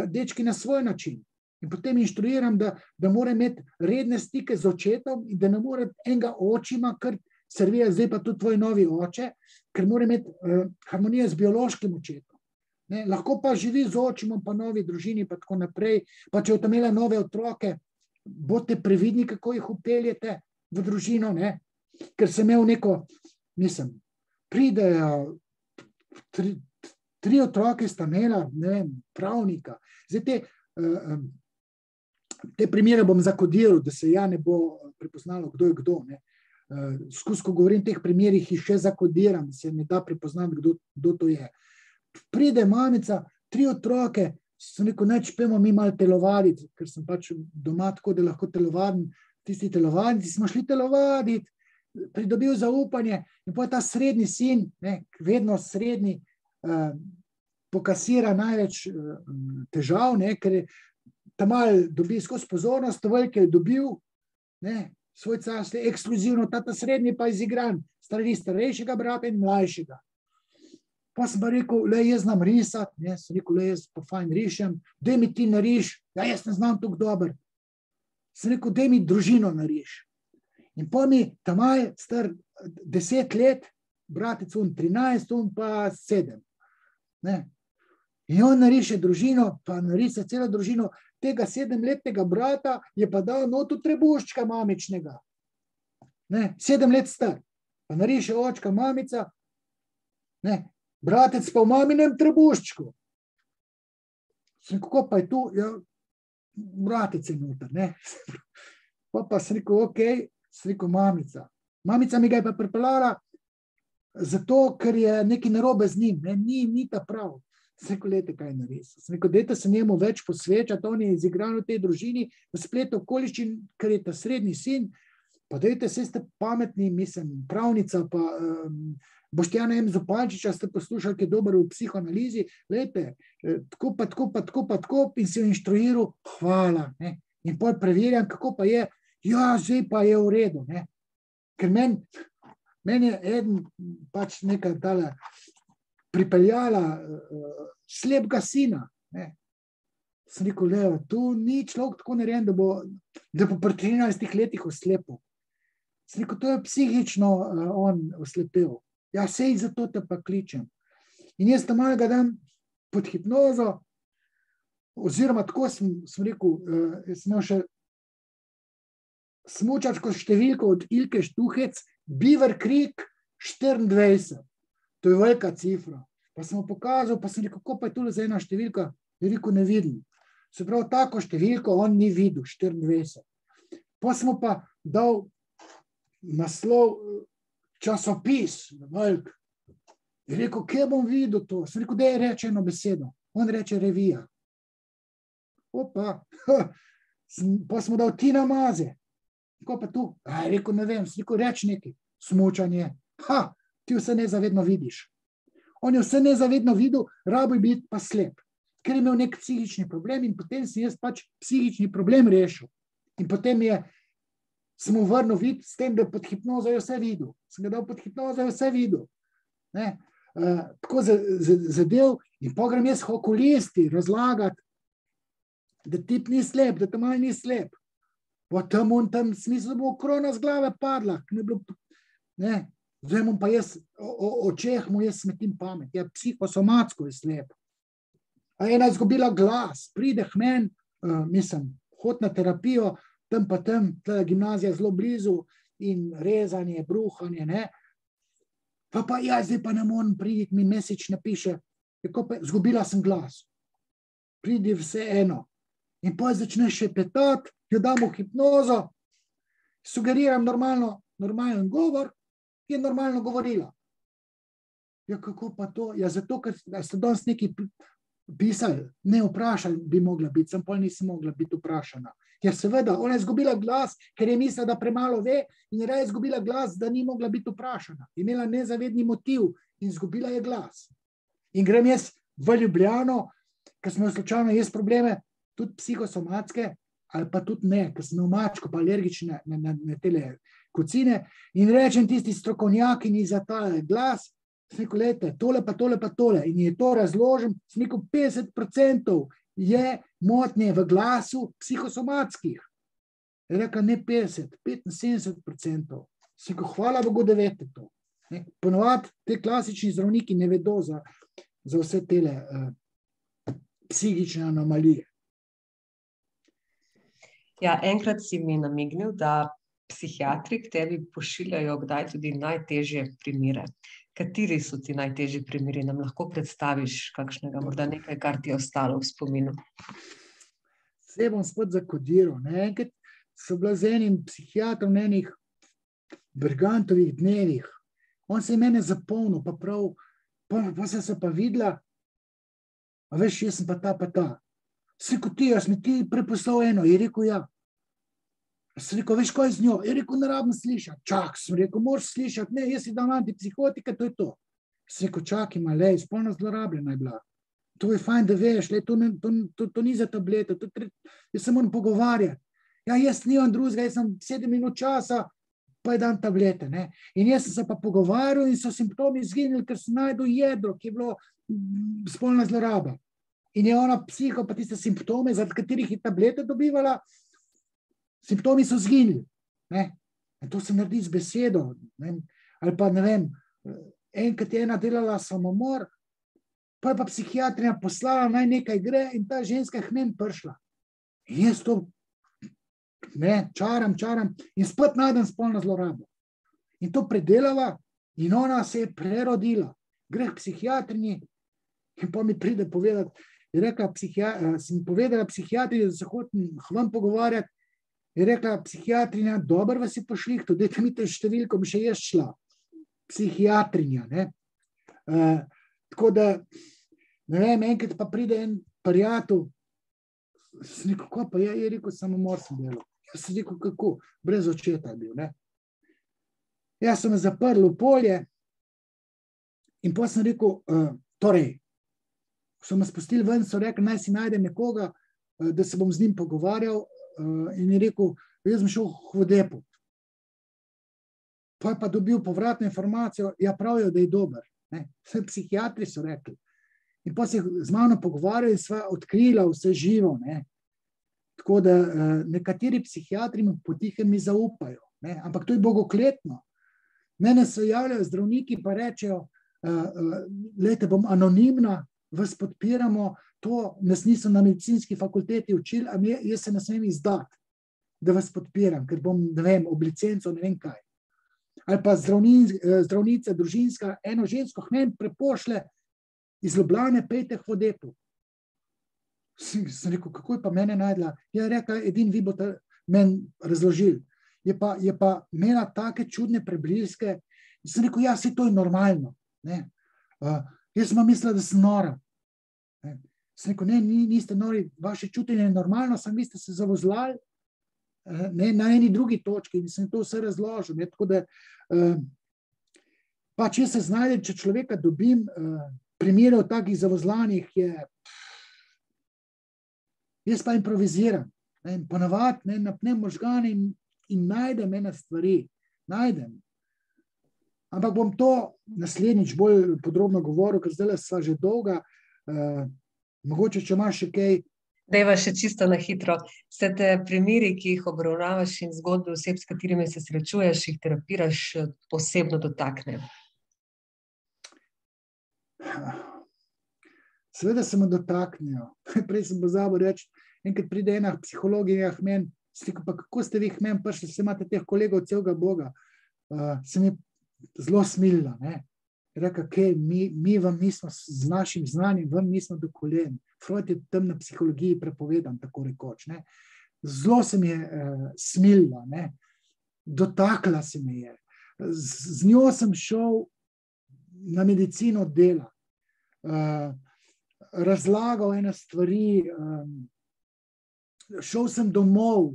dečki na svoj način. In potem inštruiram, da mora imeti redne stike z očetom in da ne more enega očima, kar servira, zdaj pa tudi tvoj novi oče, ker mora imeti harmonijo z biološkim očetom. Ne, lahko pa živi z očimom, pa novi družini, pa tako naprej. Pa če boste imeli nove otroke, bodite previdni, kako jih upeljete v družino, ne? Ker sem imel neko, pridejo 3 otroke sta imela, ne vem, pravnika. Zdaj te te primere bom zakodiral, da se ja ne bo prepoznalo, kdo je kdo. Ne. Ko govorim o teh primerih, jih še zakodiram, se ne da prepoznati, kdo to je. Pride mamica, 3 otroke, sem rekel, neč pojmo mi malo telovaditi, ker sem pač doma tako, da lahko telovadim, tisti telovadnici smo šli telovaditi, pridobil zaupanje in pa ta srednji sin, ne, vedno srednji, pokasira največ težav, ne, ker ta mal dobi skozi pozornost, velike je dobil, ne, svoj čas je ekskluzivno, ta srednji pa izigran, starejšega brata in mlajšega. Pa sem pa rekel, le jaz znam risati, ne, sem rekel, le jaz pa fajn rišem, daj mi ti nariš, ja, jaz ne znam tako dober. Sem rekel, daj mi družino nariš. In pa mi ta mal star 10 let, bratec on 13, on pa 7. Ne. In on nariše družino, pa nariše celo družino, tega 7-letnega brata je pa dal notu trebuščka mamičnega. Ne, 7 let star. Pa nariše očka mamica, ne, bratec pa v maminem trebuščku. Sem rekel, kako pa je tu? Ja, bratec je noter, ne. Pa sem rekel, okej, sem rekel, mamica. Mamica mi ga je pa pripeljala zato, ker je nekaj narobe z njim, ne, ni ta prav. Sem rekel, lejte, kaj je naredil. Sem rekel, dajte se njemu več posvečati, on je izigran v tej družini, v spletu okoliščin, ker je ta srednji sin, pa dajte, se ste pametni, mislim, pravnica, pa Boštjana M. Zupančiča ste poslušali, ki je dober v psihoanalizi, lejte, tako, in si jo inštruiral, hvala, ne. In potem preverjam, kako pa je, ja, zdaj pa je v redu, ne. Ker meni je eden pač nekaj tale pripeljala slepega sina. Ne. Sem rekel, Leo, tu ni človek tako narejen, da bo pri 13 letih oslepil. Sem rekel, to je psihično on oslepel. Ja, sej zato te pa kličem. In jaz tam malega dam pod hipnozo, oziroma tako sem rekel, jaz sem imel še smučarsko številko od Ilke Štuhec, Beaver Creek 24. To je velika cifra. Pa sem mu pokazal, pa sem rekel, kako pa je tole za ena številka? Je rekel, ne vidim. Se pravi, tako številko on ni videl, 24. Pa sem mu pa dal naslov časopis, velik. Je rekel, kje bom videl to? Sem rekel, da je reče eno besedo. On reče revija. Opa, pa smo dal Tina Maze. Kako pa tu? Je rekel, ne vem, sem rekel, reč nekaj. Smučanje. Ti vse nezavedno vidiš. On je vse nezavedno videl, rabo je biti pa slep. Ker je imel nek psihični problem in potem sem jaz pač psihični problem rešil. In potem sem mu vrnil vid s tem, da pod hipnozo je vse videl. Sem ga dal pod hipnozo, je vse videl. Ne? Tako zadev in pa grem jaz okulisti razlagati, da tip ni slep, da tam ni slep. Pa tam smisel, da bo krona z glave padla. Ne? Zdaj mu pa jaz, o očeh mu jaz smetim pamet. Ja, psihosomatsko je slep. A ena je izgubila glas, pride k meni, mislim, hod na terapijo, tam pa tam, gimnazija zelo blizu in rezanje, bruhanje, ne. Pa ja, zdaj pa ne morem priti, mi Mesič napiše, izgubila sem glas. Pridi vse eno. In pa začneš še petati, jo dam v hipnozo, sugeriram normalen govor, je normalno govorila. Ja, kako pa to? Ja, zato, ker ste danes nekaj pisali, ne vprašali bi mogla biti, sem pol nisem mogla biti vprašana. Ja, seveda, ona je izgubila glas, ker je mislila, da premalo ve in je raje izgubila glas, da ni mogla biti vprašana. Imela nezavedni motiv in izgubila je glas. In grem jaz v Ljubljano, ker smo slučajno jaz probleme, tudi psihosomatske, ali pa tudi ne, ker sem imel mačko, pa alergične na tele kocine in rečem tisti strokovnjakini za ta glas, sem rekel, lejte, tole pa tole in je to razložim, sem rekel, 50% je motnje v glasu psihosomatskih. Je rekel, ne 50, 75%. Sem rekel, hvala Bogu, da vete to. Ponovadi te klasični zdravniki ne vedo za vse tele psihične anomalije. Ja, enkrat si mi namignil, da psihiatri k tebi pošiljajo kdaj tudi najtežje primere. Kateri so ti najtežji primeri? Nam lahko predstaviš kakšnega, morda nekaj, kar ti je ostalo v spominu? Vse bom spet zakodiral. Ne? Enkrat so bila z enim psihiatrom na enih Bergantovih dnevih. On se je mene zapolnil, pa prav, pa sem se pa videla, a veš, jaz sem pa ta. Sem rekel, jaz mi ti preposlal eno. Je rekel, ja. Sem rekel, veš, kaj je z njo? Je rekel, ne rabim slišati. Čak, sem rekel, moraš slišati. Ne, jaz si dam antipsihotika, to je to. Sem rekel, čak, ima, lej, spolno zlorabljena je bila. To je fajn, da veš, lej, to ni za tablete, jaz se moram pogovarjati. Ja, jaz nimam drugega, jaz sem 7 minut časa, pa je dan tablete. Ne? In jaz sem se pa pogovarjal in so simptomi izginili, ker sem najdel jedro, ki je bilo spolna zloraba. In je ona psiho, pa tiste simptome, zaradi katerih je tablete dobivala, simptomi so izginili. Ne? In to se naredi z besedo. Ne? Ali pa, ne vem, enkrat je ena delala samomor, pa je pa psihiatrija poslala, naj nekaj gre in ta ženska je k meni prišla. In jaz to čaram in spet najdem spolno zlorabo. In to predelava in ona se je prerodila. Gre k psihiatrinji in pa mi pride povedati, je rekla, sem povedala psihiatriji, da se hočem vam pogovarjati, je rekla psihiatrinja, dobro vas je pošlihto, dajte mi te številko, bi še jaz šla. Psihiatrinja, ne. Tako da, ne vem, enkrat pa pride en prijatelj, sem rekel, ko pa je rekel, samomor sem delal. Jaz sem rekel, kako, brez očeta je bil, ne. Jaz sem me zaprl v polje in pa sem rekel, torej, so me spustili ven, so rekli, naj si najdem nekoga, da se bom z njim pogovarjal in je rekel, jaz sem šel v Vodepot. Pa je pa dobil povratno informacijo, ja pravijo, da je dober. Vse psihiatri so rekli. In pa se z mano pogovarjali in sva odkrila vse živo. Ne. Tako da nekateri psihiatri potihem mi zaupajo. Ne. Ampak to je bogokletno. Mene se javljajo zdravniki pa rečejo, lejte, bom anonimna, vas podpiramo, to nas niso na medicinski fakulteti učili, a jaz se ne smem izdati, da vas podpiram, ker bom, ne vem, ob licenco, ne vem kaj. Ali pa zdravnica, družinska, eno žensko k meni prepošle iz Ljubljane, pejte k Vodepot. Sem rekel, kako je pa mene najdla? Ja, rekla, edin vi boste meni razložili. Je pa imela take čudne prebliske. Sem rekel, ja, vse to je normalno. Ne? Jaz sem mislila, da sem nora. Ne? Sem rekel, ne, niste nori, vaše čutenje je normalno, samo vi ste se zavozlali na eni drugi točki in sem to vse razložil. Ne? Tako da, pa če se znajdem, če človeka dobim, primerov takih zavozlanih je, jaz pa improviziram. Ponavadi napnem možgane in najdem ene stvari. Najdem. Ampak bom to naslednjič bolj podrobno govoril, ker zdaj sva že dolga. Mogoče, če imaš še kaj. Dajva še čisto na hitro. Vse te primeri, ki jih obravnavaš in zgodbe oseb, s katerimi se srečuješ, jih terapiraš, posebno dotakne? Seveda se me dotaknejo. Prej sem pozabil reči, enkrat pride ena psihologinja k meni, pa kako ste vi k meni prišli, se imate teh kolegov celega Boga. Se mi zelo smilila. Reka, kaj, mi vam nismo z našim znanjem, vam nismo do kolen. Freud je tam na psihologiji prepovedan, tako rekoč. Ne. Zelo se mi je smilila, ne. Dotakla se mi je. Z njo sem šel na medicino dela. Razlagal ene stvari, šel sem domov,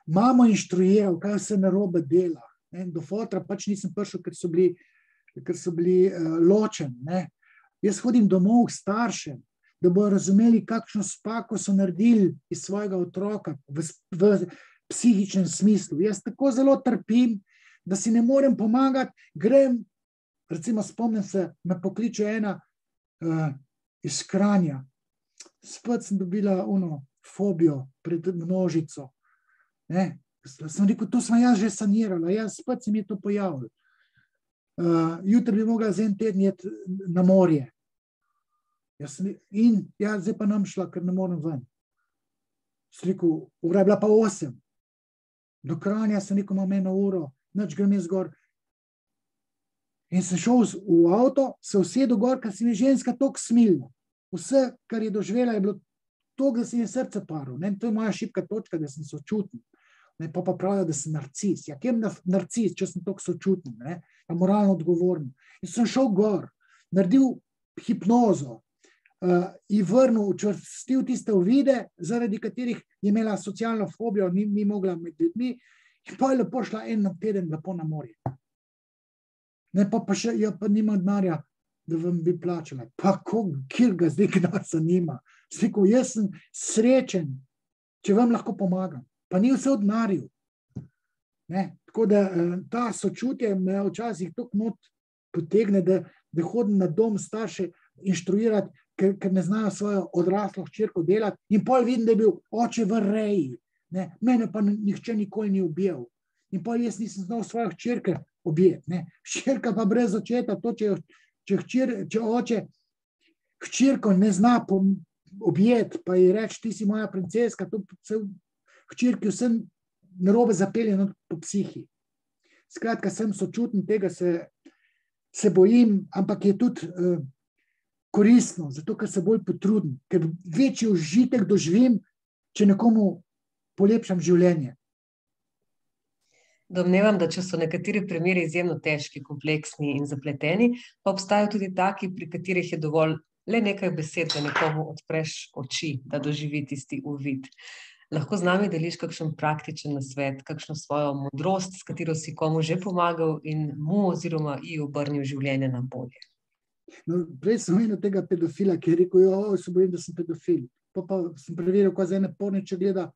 mamo inštruiral, kaj se narobe dela. Do fotra pač nisem prišel, ker so bili ločeni. Ne. Jaz hodim domov k staršem, da bodo razumeli, kakšno spako so naredili iz svojega otroka v psihičnem smislu. Jaz tako zelo trpim, da si ne morem pomagati, grem, recimo spomnim se, me pokliče ena iz Kranja. Spet sem dobila fobijo pred množico. Ne. Sem rekel, to sem jaz že sanirala, spet se mi je to pojavilo. Jutri bi mogla za en teden jeti na morje. In zdaj pa nam šla, ker ne morem ven. Sem rekel, ura je bila pa 8. Do Kranja sem rekel, imam 1 uro, nič grem jaz gor. In sem šel v avto, se usedel gor, ker se mi je ženska toliko smilila. Vse, kar je doživela, je bilo to, da sem je srce paril. Ne? To je moja šibka točka, da sem sočuten. Ne? Pa pravijo, da sem narcis. Ja, kjem narcis, če sem toliko sočuten, ne? Ja, moralno odgovoren. In sem šel gor, naredil hipnozo, in vrnil, učvrstil tiste uvide, zaradi katerih je imela socialno fobijo, ni mogla med ljudmi, in pa je lepo šla en teden lepo na morje. Ne, pa še, ja, pa nima denarja, da vam bi plačala. Pa kjer ga zdaj kdaj zanima? Rekel, jaz sem srečen, če vam lahko pomagam. Pa ni vse v denarju. Tako da ta sočutje me včasih tako not potegne, da hodim na dom starše inštruirati, ker ne znajo svojo odraslo hčerko delati, in pol vidim, da je bil oče v reji. Ne? Mene pa nihče nikoli ni objel. In pol jaz nisem znal svojo hčerke objeti. Hčerka pa brez očeta, to, če oče hčerko ne zna objeti, pa ji reči, ti si moja princeska, to se hčerki vsem narobe zapelje po psihi. Skratka, sem sočuten, tega se bojim, ampak je tudi koristno, zato ker se bolj potrudim, ker večji užitek doživim, če nekomu polepšam življenje. Domnevam, da če so nekateri primeri izjemno težki, kompleksni in zapleteni, pa obstajajo tudi taki, pri katerih je dovolj le nekaj besed, da nekomu odpreš oči, da doživi tisti uvid. Lahko z nami deliš kakšen praktičen nasvet, kakšno svojo modrost, s katero si komu že pomagal in mu oziroma ji obrnil življenje na bolje. No, prej sem omenil tega pedofila, ki je rekel, se bojim, da sem pedofil. Pa sem preveril, ko za ene porniče gleda,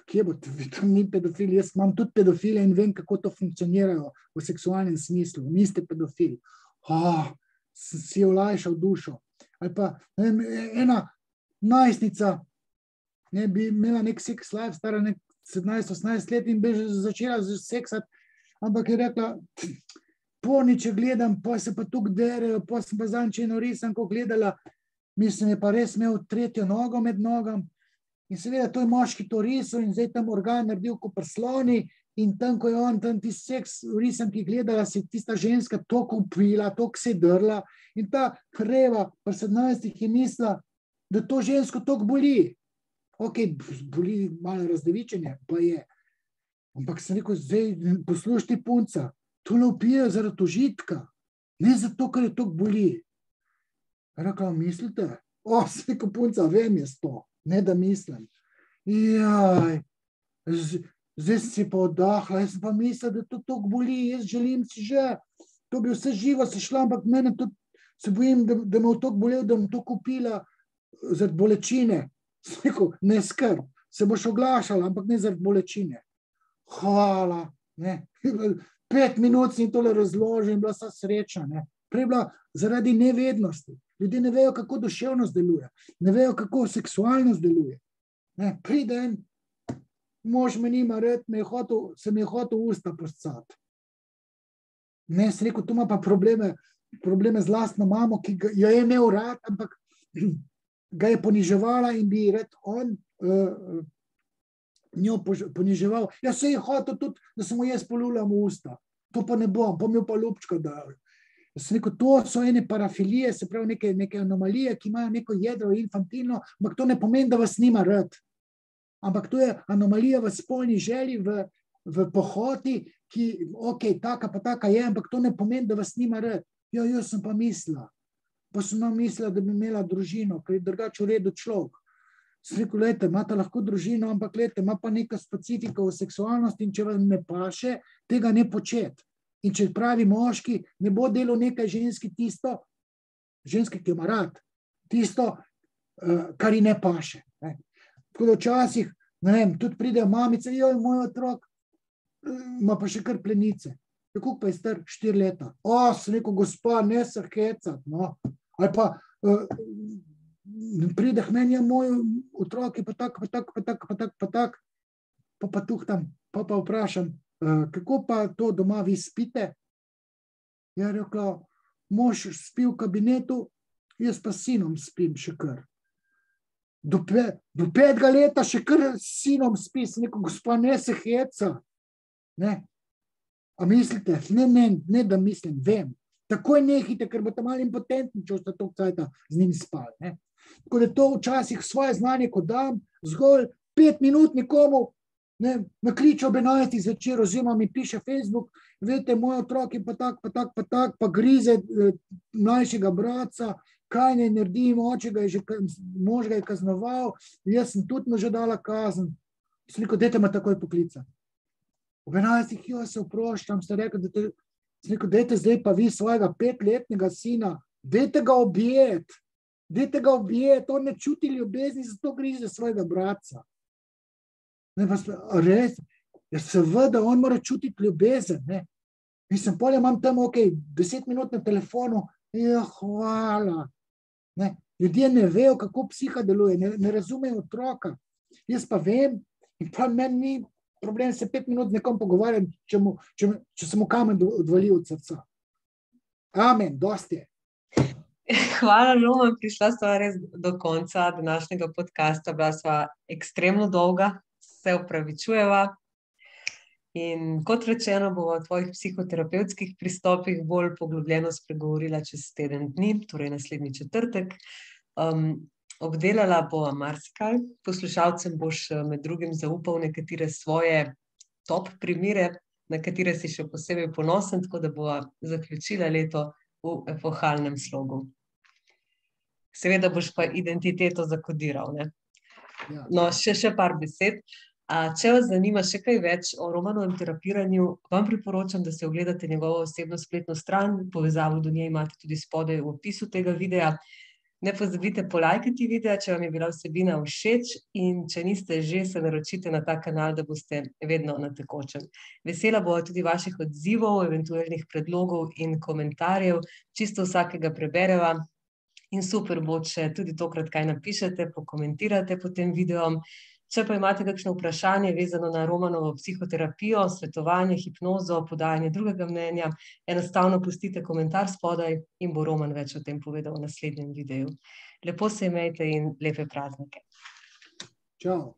kje bo, to ni pedofil, jaz imam tudi pedofile in vem, kako to funkcionirajo v seksualnem smislu. Niste pedofili. Sem si olajšal dušo. Ali pa ena najstnica bi imela nek sex life, stara nek 17-18 let in bi začela seksati, ampak je rekla, porniče gledam, pa se pa tukaj derejo, pa sem pa zanj eno risanko gledala, mislim, je pa res imel tretjo nogo med nogam in seveda to je moški to risal in zdaj tam organ naredil ko prsloni in tam, ko je on tam ti seks v risanki gledala, se tista ženska toliko upila, toliko se drla in ta kreva pri 17 je mislila, da to žensko toliko boli. Ok, boli malo razdevičenje, pa je. Ampak sem rekel, zdaj poslušaj ti punca, tole upijejo zaradi užitka, ne zato, ker je toliko boli. Rekla, mislite? Sem rekel, punca, vem jaz to, ne da mislim. Jaj, zdaj si pa oddahla, jaz sem pa mislila, da to toliko boli, jaz želim si že, to bi vse živo se šla, ampak mene tudi se bojim, da me v toliko bolel, da bom to kupila zaradi bolečine. Sem rekel, ne skrb, se boš oglašala, ampak ne zaradi bolečine. Hvala, ne. 5 minut si tole razložim, bila sta srečna, ne. Prej bila zaradi nevednosti. Ljudje ne vejo, kako duševnost deluje, ne vejo, kako seksualnost deluje. Ne. Pride en, mož me nima rad, se mi je hotel usta poscati. Ne, sem rekel, tu ima pa probleme z lastno mamo, ki jo je imel rad, ampak ga je poniževala in bi rad on njo poniževal. Ja, se je hotel tudi, da se mu jaz polulam v usta. To pa ne bom, pa mi pa lupčko dal. Sem rekel, to so ene parafilije, se pravi neke anomalije, ki imajo neko jedro infantilno, ampak to ne pomeni, da vas nima rad. Ampak to je anomalija v spolni želji, v pohoti, ki, ok, taka pa taka je, ampak to ne pomeni, da vas nima rad. Ja, jaz sem pa mislila. Pa sem mislila, da bi imela družino, ker je drugače v redu človek. Sem rekel, lejte, imate lahko družino, ampak lejte, ima pa neka specifika v seksualnosti in če vam ne paše, tega ne početi. In če pravi moški, ne bo delal nekaj ženski tisto, ženski, ki ima rad, tisto, kar ji ne paše. Tako da včasih, ne vem, tudi pridejo mamice, joj, moj otrok, ima pa še kar plenice. Kako pa je star 4 leta? Sem rekel, gospa, ne se hecat, no. Ali pa pride k meni, moj otrok je pa tak, pa tuhtam, pa vprašam, kako pa to doma vi spite? Je rekla, mož spi v kabinetu, jaz pa s sinom spim še kar. Do 5. leta še kar s sinom spi, sem rekel, gospa, ne se heca. Ne. A mislite? Ne, da mislim, vem. Takoj nehite, ker boste malo impotentni, če boste toliko cajta z njim spali. Tako da to včasih svoje znanje, ko dam, zgolj 5 minut nekomu, me kliče ob 11 zvečer, oziroma mi piše Facebook, veste, moj otrok je pa tak, pa grize mlajšega bratca, kaj ne naredim, mož ga je kaznoval, jaz sem tudi mu že dala kazen. Sem rekel, dajte me takoj poklicati. Ob 11 se oproščam, ste rekli, dajte zdaj pa vi svojega 5-letnega sina, dajte ga objeti, on ne čuti ljubezni, zato grize svojega bratca. Res, seveda, on mora čutiti ljubezen. Mislim, polje imam tam 10 minut na telefonu, hvala. Ljudje ne vejo, kako psiha deluje, ne razumejo otroka. Jaz pa vem, in pa meni ni problem se 5 minut z nekom pogovarjati, če se mu kamen odvali od srca. Amen, dosti je. Hvala, Roman, prišla sva res do konca današnjega podcasta, bila sva ekstremno dolga, se opravičujeva. In kot rečeno, bomo o tvojih psihoterapevtskih pristopih bolj poglobljeno spregovorila čez teden dni, torej naslednji četrtek. Obdelala bova marsikaj, poslušalcem boš med drugim zaupal nekatere svoje top primere, na katere si še posebej ponosen, tako da bova zaključila leto v epohalnem slogu. Seveda boš pa identiteto zakodiral, ne? Ja. No, še par besed. Če vas zanima še kaj več o Romanovem terapiranju, vam priporočam, da se ogledate njegovo osebno spletno stran, povezavo do nje imate tudi spodaj v opisu tega videa. Ne pozabite polajkati videa, če vam je bila vsebina všeč, in če niste že, se naročite na ta kanal, da boste vedno na tekočem. Vesela bova tudi vaših odzivov, eventualnih predlogov in komentarjev, čisto vsakega prebereva. In super bo, če tudi tokrat kaj napišete, pokomentirate pod tem videom. Če pa imate kakšno vprašanje vezano na Romanovo psihoterapijo, svetovanje, hipnozo, podajanje drugega mnenja, enostavno pustite komentar spodaj in bo Roman več o tem povedal v naslednjem videu. Lepo se imejte in lepe praznike. Čau.